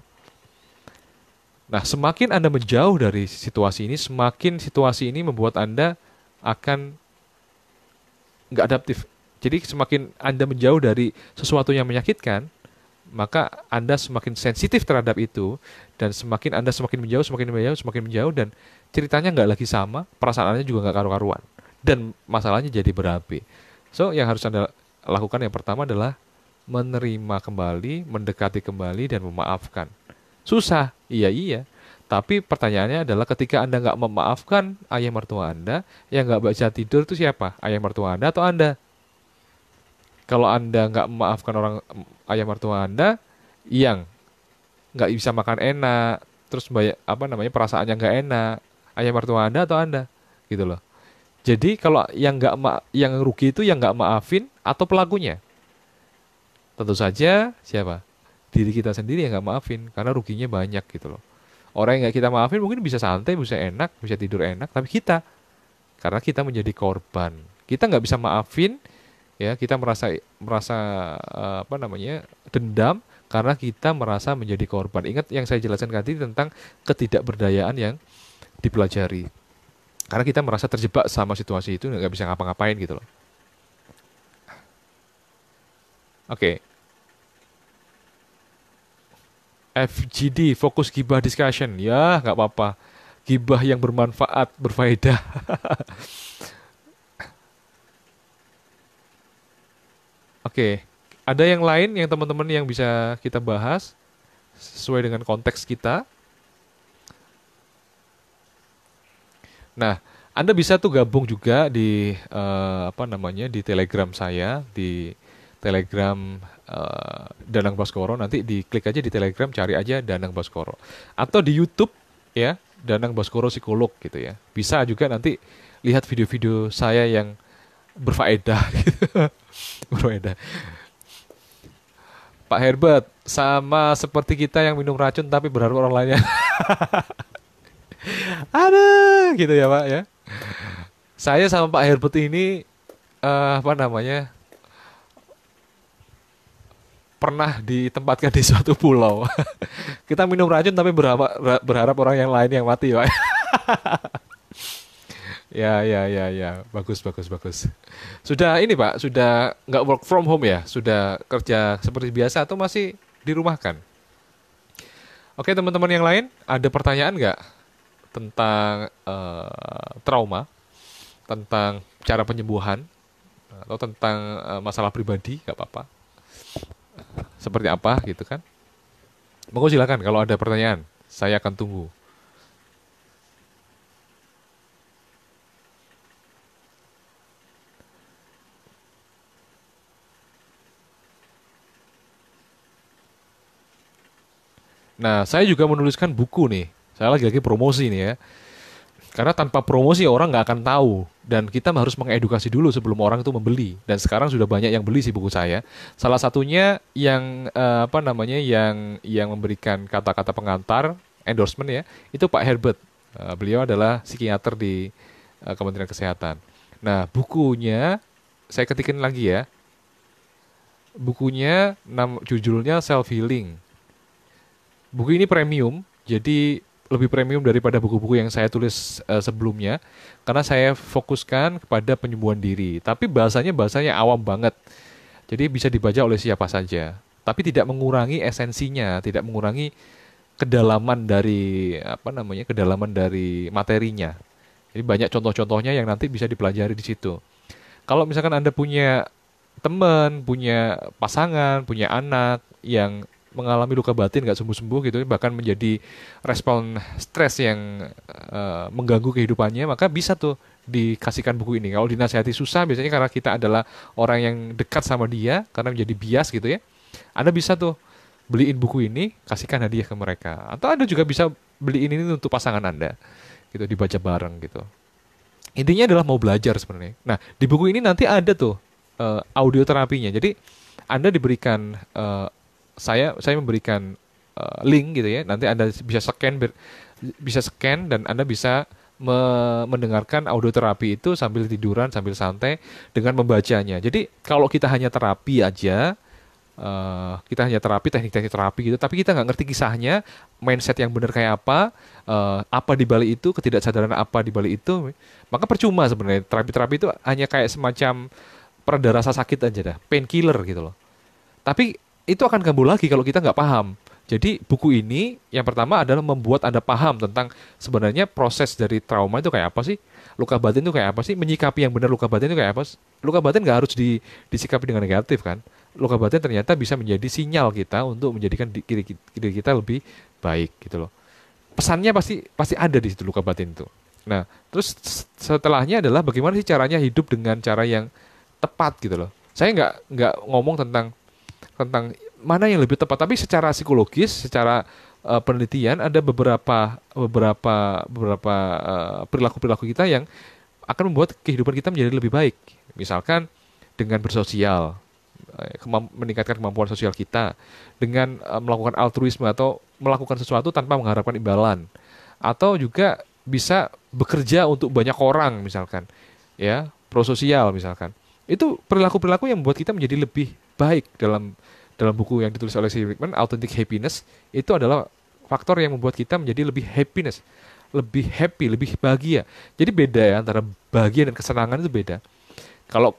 Nah, semakin Anda menjauh dari situasi ini, semakin situasi ini membuat Anda akan nggak adaptif. Jadi semakin Anda menjauh dari sesuatu yang menyakitkan, maka Anda semakin sensitif terhadap itu, dan Anda semakin menjauh, semakin menjauh, dan ceritanya nggak lagi sama, perasaannya juga nggak karu-karuan, dan masalahnya jadi berapi. So, yang harus Anda lakukan yang pertama adalah menerima kembali, mendekati kembali, dan memaafkan. Susah, iya. Tapi pertanyaannya adalah ketika Anda nggak memaafkan ayah mertua Anda, yang nggak bisa tidur itu siapa? Ayah mertua Anda atau Anda? Kalau Anda nggak memaafkan ayah mertua Anda, yang nggak bisa makan enak, terus perasaannya nggak enak, ayah mertua Anda atau Anda? Gitu loh. Jadi kalau yang rugi itu yang nggak maafin atau pelakunya. tentu saja siapa? Diri kita sendiri yang nggak maafin, karena ruginya banyak gitu loh. Orang yang nggak kita maafin mungkin bisa santai, bisa enak, bisa tidur enak, tapi kita, karena kita menjadi korban. Kita nggak bisa maafin, ya kita merasa merasa apa namanya dendam karena kita merasa menjadi korban. Ingat yang saya jelaskan tadi tentang ketidakberdayaan yang dipelajari. Karena kita merasa terjebak sama situasi itu nggak bisa ngapa-ngapain gitu loh. Oke, FGD, fokus gibah discussion. Ya, nggak apa-apa. Gibah yang bermanfaat, berfaedah. Oke, ada yang lain yang teman-teman yang bisa kita bahas sesuai dengan konteks kita. Nah, Anda bisa tuh gabung juga di apa namanya di Telegram saya, di Telegram Danang Baskoro. Nanti diklik aja di Telegram, cari aja Danang Baskoro. Atau di YouTube ya, Danang Baskoro Psikolog gitu ya. Bisa juga nanti lihat video-video saya yang berfaedah gitu. Berfaedah. Pak Herbert, sama seperti kita yang minum racun tapi berharap orang lainnya. Ada gitu ya Pak ya. Saya sama Pak Herbert ini apa namanya pernah ditempatkan di suatu pulau. Kita minum racun tapi berharap orang yang lain yang mati Pak. Ya, ya, ya, ya. Bagus, bagus, bagus. Sudah ini Pak, sudah nggak work from home ya? Sudah kerja seperti biasa atau masih dirumahkan? Oke teman-teman yang lain, ada pertanyaan nggak tentang trauma, tentang cara penyembuhan, atau tentang masalah pribadi? Nggak apa-apa. Seperti apa gitu kan? Monggo silakan kalau ada pertanyaan, saya akan tunggu. Nah, saya juga menuliskan buku nih. Saya lagi-lagi promosi nih ya. Karena tanpa promosi orang nggak akan tahu. Dan kita harus mengedukasi dulu sebelum orang itu membeli. Dan sekarang sudah banyak yang beli sih buku saya. Salah satunya yang apa namanya yang memberikan kata-kata pengantar endorsement ya, itu Pak Herbert. Beliau adalah psikiater di Kementerian Kesehatan. Nah, bukunya saya ketikin lagi ya. Bukunya judulnya Self Healing. Buku ini premium, jadi lebih premium daripada buku-buku yang saya tulis sebelumnya, karena saya fokuskan kepada penyembuhan diri. Tapi bahasanya awam banget, jadi bisa dibaca oleh siapa saja. Tapi tidak mengurangi esensinya, tidak mengurangi kedalaman dari apa namanya, kedalaman dari materinya. Jadi banyak contoh-contohnya yang nanti bisa dipelajari di situ. Kalau misalkan Anda punya teman, punya pasangan, punya anak yang mengalami luka batin nggak sembuh-sembuh gitu, bahkan menjadi respon stres yang mengganggu kehidupannya, maka bisa tuh dikasihkan buku ini. Kalau dinasihati susah, biasanya karena kita adalah orang yang dekat sama dia, karena menjadi bias gitu ya. Anda bisa tuh beliin buku ini, kasihkan hadiah ke mereka. Atau Anda juga bisa beliin ini untuk pasangan Anda, gitu, dibaca bareng gitu. Intinya adalah mau belajar sebenarnya. Nah, di buku ini nanti ada tuh audio terapinya. Jadi Anda diberikan saya memberikan link gitu ya. Nanti Anda bisa scan dan Anda bisa mendengarkan audio terapi itu sambil tiduran, sambil santai dengan membacanya. Jadi kalau kita hanya terapi aja, kita hanya terapi, teknik-teknik terapi gitu, tapi kita nggak ngerti kisahnya, mindset yang benar kayak apa di balik itu, ketidaksadaran apa di balik itu, maka percuma sebenarnya. Terapi-terapi itu hanya kayak semacam pereda rasa sakit aja dah, painkiller gitu loh. Tapi itu akan kambuh lagi kalau kita nggak paham. Jadi buku ini yang pertama adalah membuat Anda paham tentang sebenarnya proses dari trauma itu kayak apa sih, luka batin itu kayak apa sih, menyikapi yang benar luka batin itu kayak apa sih. Luka batin nggak harus disikapi dengan negatif kan. Luka batin ternyata bisa menjadi sinyal kita untuk menjadikan diri kita lebih baik gitu loh. Pesannya pasti pasti ada di situ luka batin itu. Nah, terus setelahnya adalah bagaimana sih caranya hidup dengan cara yang tepat gitu loh. Saya nggak ngomong tentang mana yang lebih tepat, tapi secara psikologis, secara penelitian ada beberapa perilaku-perilaku kita yang akan membuat kehidupan kita menjadi lebih baik. Misalkan dengan bersosial, meningkatkan kemampuan sosial kita, dengan melakukan altruisme atau melakukan sesuatu tanpa mengharapkan imbalan, atau juga bisa bekerja untuk banyak orang misalkan, ya, prososial misalkan. Itu perilaku-perilaku yang membuat kita menjadi lebih baik. Dalam buku yang ditulis oleh Steve Rickman, Authentic Happiness, itu adalah faktor yang membuat kita menjadi lebih happiness, lebih happy, lebih bahagia. Jadi beda ya, antara bahagia dan kesenangan itu beda. Kalau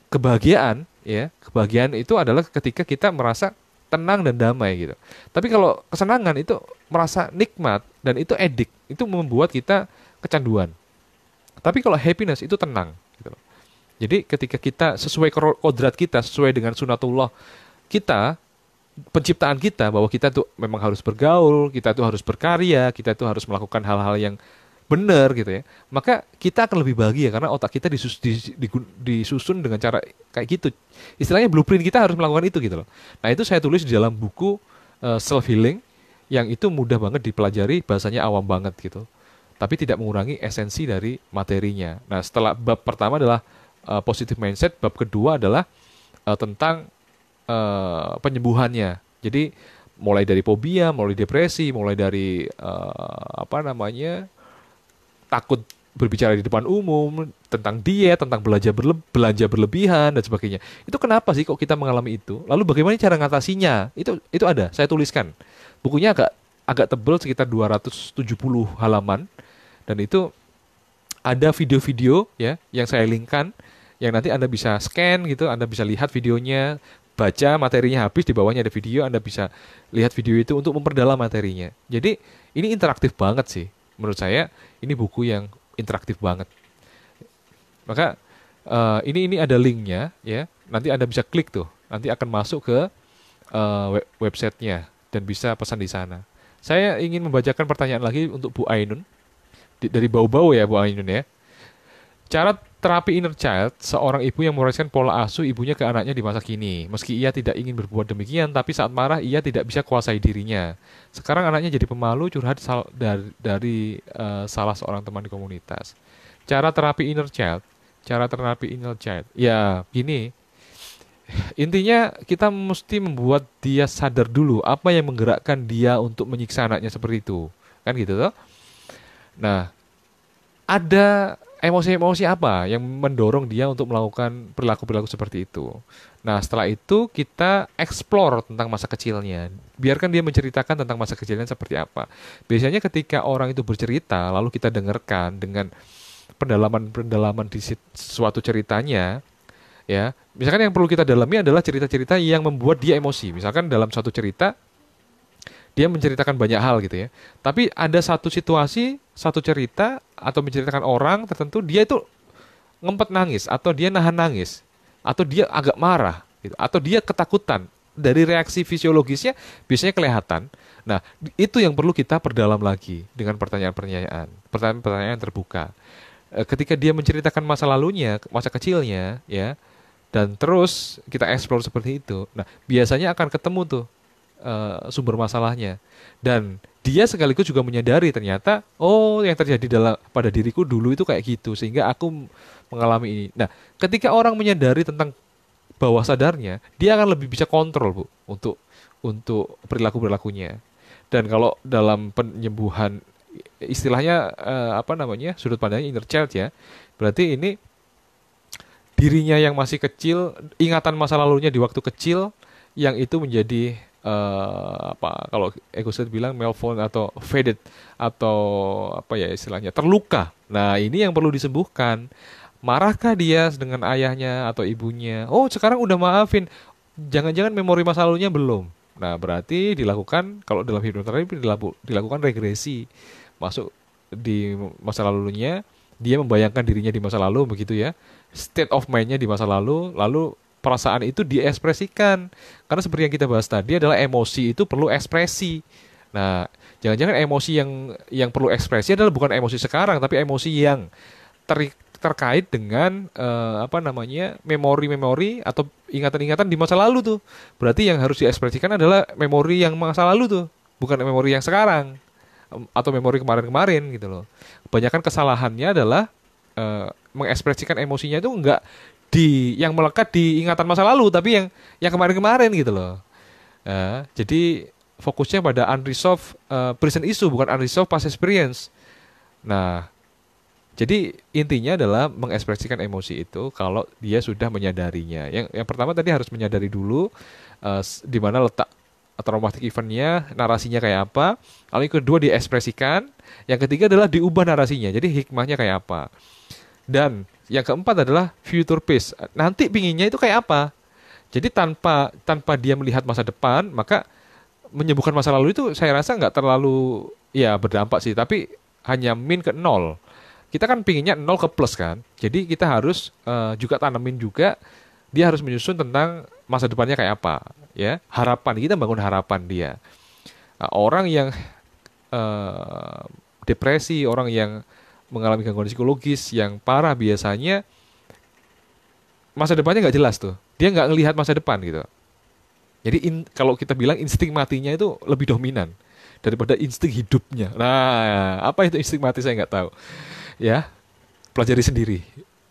kebahagiaan, ya, kebahagiaan itu adalah ketika kita merasa tenang dan damai gitu. Tapi kalau kesenangan itu merasa nikmat dan itu edik, itu membuat kita kecanduan. Tapi kalau happiness itu tenang gitu loh. Jadi ketika kita sesuai kodrat kita, sesuai dengan sunatullah kita, penciptaan kita, bahwa kita tuh memang harus bergaul, kita tuh harus berkarya, kita tuh harus melakukan hal-hal yang benar gitu ya, maka kita akan lebih bahagia karena otak kita disusun dengan cara kayak gitu. Istilahnya blueprint kita harus melakukan itu gitu loh. Nah itu saya tulis di dalam buku Self Healing, yang itu mudah banget dipelajari, bahasanya awam banget gitu, tapi tidak mengurangi esensi dari materinya. Nah setelah bab pertama adalah positive mindset, bab kedua adalah tentang penyembuhannya. Jadi mulai dari fobia, mulai depresi, mulai dari takut berbicara di depan umum, tentang diet, tentang belanja berlebihan dan sebagainya. Itu kenapa sih kok kita mengalami itu? Lalu bagaimana cara ngatasinya? Itu ada, saya tuliskan. Bukunya agak tebal, sekitar 270 halaman, dan itu ada video-video ya yang saya linkkan, yang nanti Anda bisa scan gitu, Anda bisa lihat videonya, baca materinya habis, di bawahnya ada video, Anda bisa lihat video itu untuk memperdalam materinya. Jadi ini interaktif banget sih. Menurut saya ini buku yang interaktif banget. Maka ini ada linknya ya. Nanti Anda bisa klik tuh. Nanti akan masuk ke websitenya dan bisa pesan di sana. Saya ingin membacakan pertanyaan lagi untuk Bu Ainun. Dari Bau-Bau ya Bu Ainun ya. Cara terapi inner child, seorang ibu yang mewariskan pola asuh ibunya ke anaknya di masa kini. Meski ia tidak ingin berbuat demikian, tapi saat marah ia tidak bisa kuasai dirinya. Sekarang anaknya jadi pemalu, curhat dari salah seorang teman di komunitas. Cara terapi inner child. Ya, gini. Intinya kita mesti membuat dia sadar dulu apa yang menggerakkan dia untuk menyiksa anaknya seperti itu. Kan gitu toh? Nah, ada emosi-emosi apa yang mendorong dia untuk melakukan perilaku-perilaku seperti itu. Nah, setelah itu kita explore tentang masa kecilnya. Biarkan dia menceritakan tentang masa kecilnya seperti apa. Biasanya ketika orang itu bercerita, lalu kita dengarkan dengan pendalaman-pendalaman di suatu ceritanya, ya. Misalkan yang perlu kita dalami adalah cerita-cerita yang membuat dia emosi. Misalkan dalam suatu cerita, dia menceritakan banyak hal gitu ya. Tapi ada satu situasi, satu cerita, atau menceritakan orang tertentu, dia itu ngempet nangis, atau dia nahan nangis, atau dia agak marah, gitu, atau dia ketakutan. Dari reaksi fisiologisnya biasanya kelihatan. Nah, itu yang perlu kita perdalam lagi dengan pertanyaan-pertanyaan terbuka. Ketika dia menceritakan masa lalunya, masa kecilnya, ya, dan terus kita explore seperti itu. Nah, biasanya akan ketemu tuh sumber masalahnya, dan dia sekaligus juga menyadari ternyata yang terjadi pada diriku dulu itu kayak gitu sehingga aku mengalami ini. Nah, ketika orang menyadari tentang bawah sadarnya, dia akan lebih bisa kontrol Bu untuk perilakunya. Dan kalau dalam penyembuhan, istilahnya sudut pandangnya inner child ya, berarti ini dirinya yang masih kecil, ingatan masa lalunya di waktu kecil yang itu menjadi kalau Eggstein bilang malformed atau faded, atau istilahnya terluka. Nah, ini yang perlu disembuhkan. Marahkah dia dengan ayahnya atau ibunya? Oh, sekarang udah maafin. Jangan-jangan memori masa lalunya belum. Nah, berarti dilakukan, kalau dalam hipnoterapi dilakukan regresi. Masuk di masa lalunya, dia membayangkan dirinya di masa lalu begitu ya. State of mind-nya di masa lalu perasaan itu diekspresikan. Karena seperti yang kita bahas tadi adalah emosi itu perlu ekspresi. Nah, jangan-jangan emosi yang perlu ekspresi adalah bukan emosi sekarang, tapi emosi yang terkait dengan memori-memori atau ingatan-ingatan di masa lalu tuh. Berarti yang harus diekspresikan adalah memori yang masa lalu tuh, bukan memori yang sekarang atau memori kemarin-kemarin gitu loh. Kebanyakan kesalahannya adalah mengekspresikan emosinya itu enggak yang melekat di ingatan masa lalu, tapi yang kemarin-kemarin gitu loh. Jadi fokusnya pada unresolved present issue, bukan unresolved past experience. Nah, jadi intinya adalah mengekspresikan emosi itu kalau dia sudah menyadarinya. Yang pertama tadi harus menyadari dulu di mana letak traumatic eventnya, narasinya kayak apa. Lalu yang kedua diekspresikan. Yang ketiga adalah diubah narasinya. Jadi hikmahnya kayak apa. Dan yang keempat adalah future pace. Nanti pinginnya itu kayak apa. Jadi tanpa dia melihat masa depan, maka menyembuhkan masa lalu itu saya rasa nggak terlalu ya berdampak sih. Tapi hanya min ke nol. Kita kan pinginnya nol ke plus kan. Jadi kita harus juga tanemin juga dia harus menyusun tentang masa depannya kayak apa, ya. Harapan kita bangun harapan dia. Orang yang eh, depresi, orang yang mengalami gangguan psikologis yang parah biasanya masa depannya nggak jelas tuh. Dia nggak ngelihat masa depan gitu. Jadi kalau kita bilang insting matinya itu lebih dominan daripada insting hidupnya. Nah, apa itu insting mati saya nggak tahu. Ya, pelajari sendiri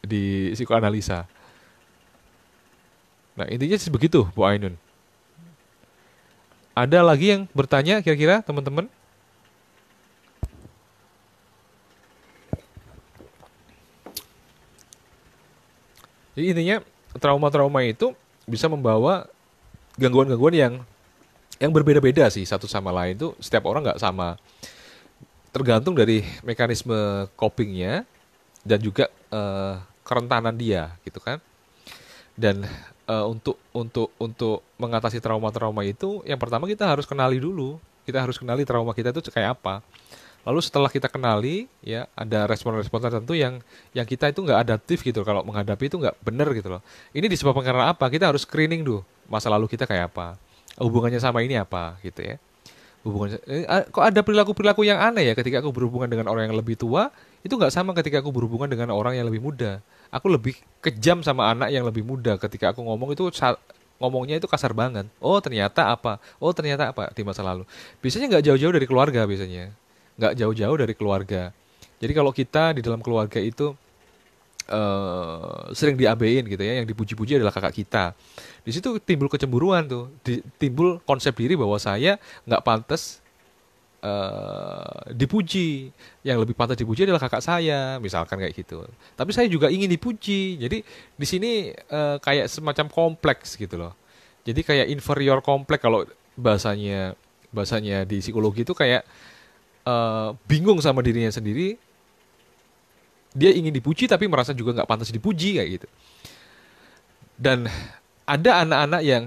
di psikoanalisa. Nah, intinya sih begitu, Bu Ainun. Ada lagi yang bertanya kira-kira teman-teman? Jadi intinya trauma-trauma itu bisa membawa gangguan-gangguan yang berbeda-beda sih satu sama lain tuh setiap orang nggak sama. Tergantung dari mekanisme copingnya dan juga kerentanan dia gitu kan. Dan untuk mengatasi trauma-trauma itu, yang pertama kita harus kenali dulu. Kita harus kenali trauma kita itu kayak apa. Lalu setelah kita kenali, ya ada respon-respon tertentu yang kita itu nggak adaptif gitu. Kalau menghadapi itu nggak bener gitu loh. Ini disebabkan karena apa? Kita harus screening dulu masa lalu kita kayak apa. Hubungannya sama ini apa gitu ya. Hubungan kok ada perilaku-perilaku yang aneh ya ketika aku berhubungan dengan orang yang lebih tua itu nggak sama ketika aku berhubungan dengan orang yang lebih muda. Aku lebih kejam sama anak yang lebih muda ketika aku ngomong itu ngomongnya itu kasar banget. Oh ternyata apa? Oh ternyata apa di masa lalu. Biasanya nggak jauh-jauh dari keluarga biasanya, nggak jauh-jauh dari keluarga. Jadi kalau kita di dalam keluarga itu sering diabein gitu ya, yang dipuji-puji adalah kakak kita. Di situ timbul kecemburuan tuh, timbul konsep diri bahwa saya nggak pantas dipuji. Yang lebih pantas dipuji adalah kakak saya, misalkan kayak gitu. Tapi saya juga ingin dipuji. Jadi di sini kayak semacam kompleks gitu loh. Jadi kayak inferior kompleks kalau bahasanya bahasanya di psikologi itu kayak bingung sama dirinya sendiri. Dia ingin dipuji tapi merasa juga nggak pantas dipuji kayak gitu. Dan ada anak-anak yang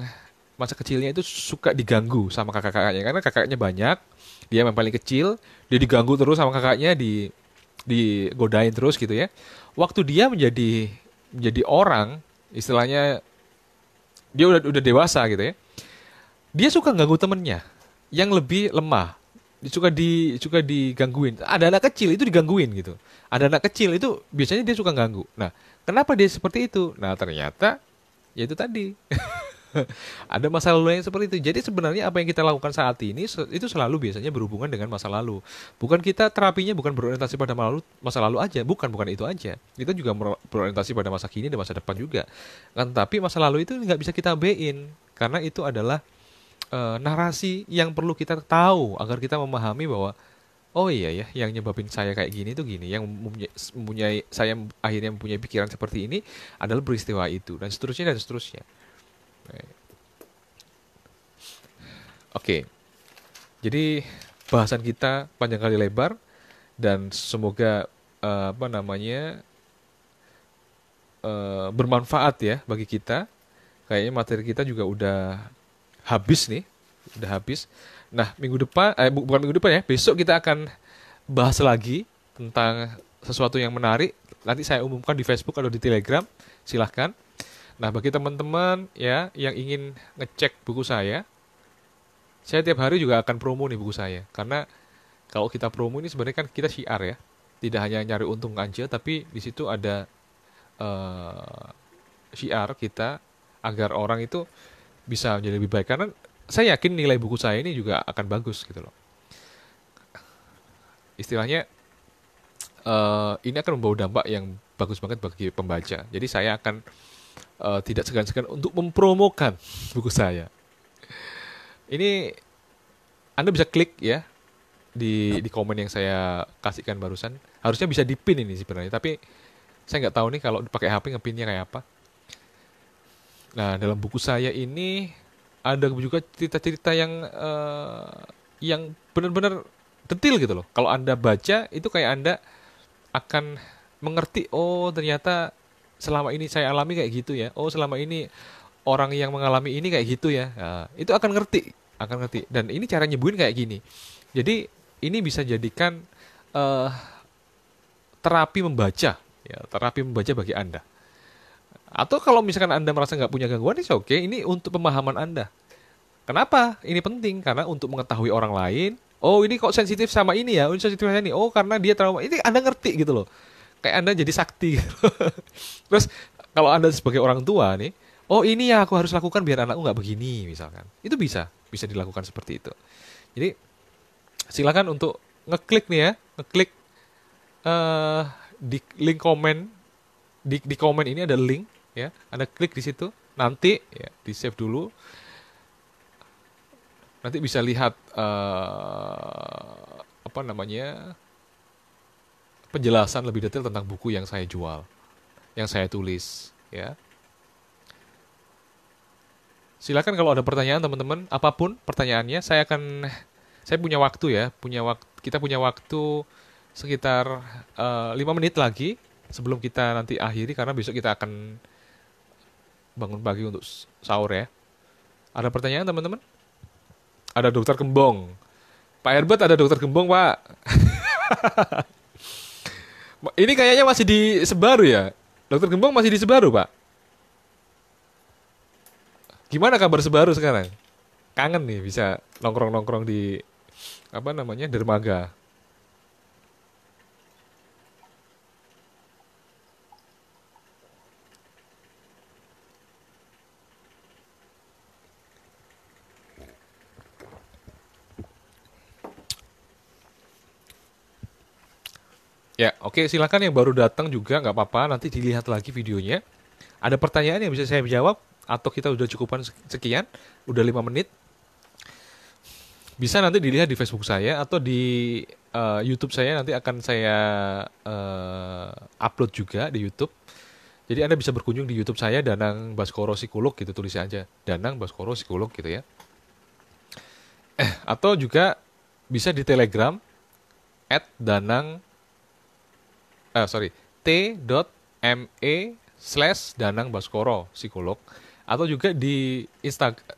masa kecilnya itu suka diganggu sama kakak-kakaknya karena kakaknya banyak, dia yang paling kecil, dia diganggu terus sama kakaknya, digodain terus gitu ya. Waktu dia menjadi orang, istilahnya dia udah dewasa gitu ya. Dia suka ganggu temennya yang lebih lemah. Suka digangguin. Ada anak kecil itu digangguin gitu. Ada anak kecil itu biasanya dia suka ganggu. Nah, kenapa dia seperti itu? Nah, ternyata ya itu tadi. Ada masa lalu yang seperti itu. Jadi sebenarnya apa yang kita lakukan saat ini itu selalu biasanya berhubungan dengan masa lalu. Bukan kita terapinya bukan berorientasi pada masa lalu aja, bukan itu aja. Kita juga berorientasi pada masa kini dan masa depan juga. Kan tapi masa lalu itu nggak bisa kita bein karena itu adalah narasi yang perlu kita tahu agar kita memahami bahwa oh iya ya yang nyebabin saya kayak gini tuh gini, yang mempunyai saya akhirnya mempunyai pikiran seperti ini adalah peristiwa itu dan seterusnya dan seterusnya. Oke, jadi bahasan kita panjang kali lebar dan semoga apa namanya bermanfaat ya bagi kita. Kayaknya materi kita juga udah habis nih, udah habis. Nah, minggu depan, bukan minggu depan ya, besok kita akan bahas lagi tentang sesuatu yang menarik. Nanti saya umumkan di Facebook atau di Telegram, silahkan. Nah, bagi teman-teman ya yang ingin ngecek buku saya tiap hari juga akan promo nih buku saya. Karena kalau kita promo ini sebenarnya kan kita syiar ya, tidak hanya nyari untung aja, tapi di situ ada syiar kita agar orang itu bisa menjadi lebih baik. Karena saya yakin nilai buku saya ini juga akan bagus gitu loh. Istilahnya ini akan membawa dampak yang bagus banget bagi pembaca. Jadi saya akan tidak segan-segan untuk mempromokan buku saya. Ini Anda bisa klik ya di komen yang saya kasihkan barusan. Harusnya bisa dipin ini sebenarnya, tapi saya nggak tahu nih kalau pakai HP ngepinnya kayak apa. Nah, dalam buku saya ini ada juga cerita-cerita yang benar-benar detail gitu loh. Kalau Anda baca itu kayak Anda akan mengerti, oh ternyata selama ini saya alami kayak gitu ya. Oh selama ini orang yang mengalami ini kayak gitu ya. Nah, itu akan ngerti. Dan ini cara nyembuhin kayak gini. Jadi ini bisa jadikan eh, terapi membaca, ya, terapi membaca bagi Anda. Atau kalau misalkan Anda merasa nggak punya gangguan, itu oke. Ini untuk pemahaman Anda. Kenapa? Ini penting karena untuk mengetahui orang lain. Oh ini kok sensitif sama ini ya? Oh ini sensitif sama ini. Oh karena dia trauma. Ini Anda ngerti gitu loh. Kayak Anda jadi sakti. Gitu. Terus kalau Anda sebagai orang tua nih, oh ini ya aku harus lakukan biar anakku nggak begini misalkan. Itu bisa dilakukan seperti itu. Jadi silakan untuk ngeklik nih ya, ngeklik eh di link komen di komen ini ada link ya. Anda klik di situ, nanti ya di save dulu. Nanti bisa lihat apa namanya penjelasan lebih detail tentang buku yang saya jual, yang saya tulis ya. Silakan kalau ada pertanyaan teman-teman, apapun pertanyaannya, saya punya waktu ya, kita punya waktu sekitar 5 menit lagi sebelum kita nanti akhiri karena besok kita akan bangun pagi untuk sahur ya. Ada pertanyaan teman-teman? Ada dokter Gembong. Pak Herbert ada dokter Gembong, Pak. Ini kayaknya masih di Sebaru ya? Dokter Gembong masih di Sebaru, Pak. Gimana kabar Sebaru sekarang? Kangen nih bisa nongkrong-nongkrong di apa namanya dermaga. Ya, oke, silakan yang baru datang juga nggak apa-apa, nanti dilihat lagi videonya. Ada pertanyaan yang bisa saya jawab atau kita udah cukupan sekian, udah 5 menit. Bisa nanti dilihat di Facebook saya atau di YouTube saya nanti akan saya upload juga di YouTube. Jadi Anda bisa berkunjung di YouTube saya Danang Baskoro Psikolog gitu tulisnya aja. Danang Baskoro Psikolog gitu ya. Atau juga bisa di Telegram @danang t.me/Danang Baskoro Psikolog atau juga di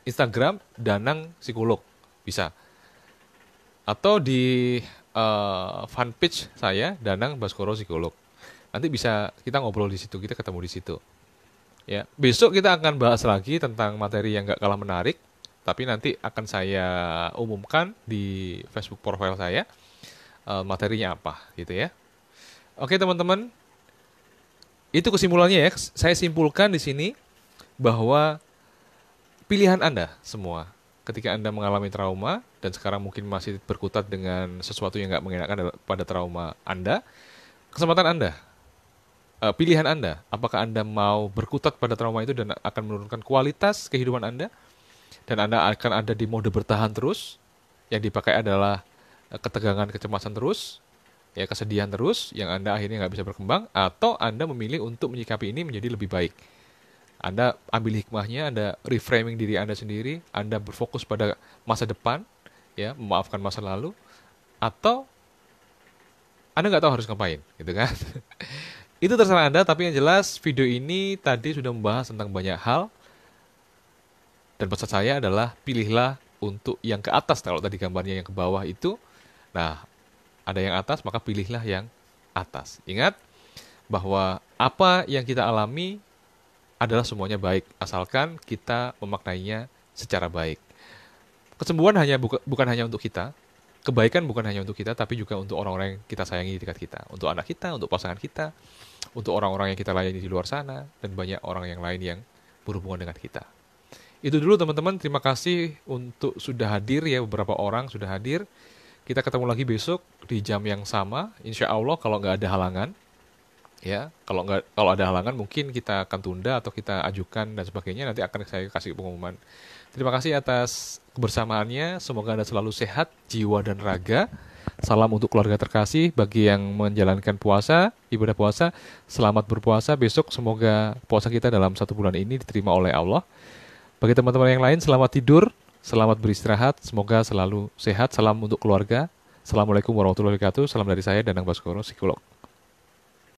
Instagram Danang Psikolog bisa atau di fanpage saya Danang Baskoro Psikolog. Nanti bisa kita ngobrol di situ, kita ketemu di situ. Ya, besok kita akan bahas lagi tentang materi yang gak kalah menarik, tapi nanti akan saya umumkan di Facebook profile saya materinya apa, gitu ya. Oke teman-teman, itu kesimpulannya ya. Saya simpulkan di sini bahwa pilihan Anda semua ketika Anda mengalami trauma dan sekarang mungkin masih berkutat dengan sesuatu yang nggak mengenakan pada trauma Anda, kesempatan Anda, pilihan Anda, apakah Anda mau berkutat pada trauma itu dan akan menurunkan kualitas kehidupan Anda dan Anda akan ada di mode bertahan terus, yang dipakai adalah ketegangan, kecemasan terus, ya kesedihan terus, yang Anda akhirnya nggak bisa berkembang, atau Anda memilih untuk menyikapi ini menjadi lebih baik. Anda ambil hikmahnya, Anda reframing diri Anda sendiri, Anda berfokus pada masa depan, ya, memaafkan masa lalu, atau Anda nggak tahu harus ngapain, gitu kan? Itu terserah Anda, tapi yang jelas video ini tadi sudah membahas tentang banyak hal, dan pesan saya adalah pilihlah untuk yang ke atas, kalau tadi gambarnya yang ke bawah itu, nah, ada yang atas, maka pilihlah yang atas. Ingat bahwa apa yang kita alami adalah semuanya baik, asalkan kita memaknainya secara baik. Kesembuhan bukan hanya untuk kita, kebaikan bukan hanya untuk kita, tapi juga untuk orang-orang yang kita sayangi di dekat kita, untuk anak kita, untuk pasangan kita, untuk orang-orang yang kita layani di luar sana, dan banyak orang yang lain yang berhubungan dengan kita. Itu dulu teman-teman, terima kasih untuk sudah hadir ya, beberapa orang sudah hadir. Kita ketemu lagi besok di jam yang sama, insya Allah kalau nggak ada halangan. Ya, kalau ada halangan mungkin kita akan tunda atau kita ajukan dan sebagainya, nanti akan saya kasih pengumuman. Terima kasih atas kebersamaannya. Semoga Anda selalu sehat jiwa dan raga. Salam untuk keluarga terkasih. Bagi yang menjalankan puasa, ibadah puasa, selamat berpuasa. Besok semoga puasa kita dalam 1 bulan ini diterima oleh Allah. Bagi teman-teman yang lain, selamat tidur, selamat beristirahat. Semoga selalu sehat. Salam untuk keluarga. Assalamualaikum warahmatullahi wabarakatuh. Salam dari saya, Danang Baskoro, psikolog.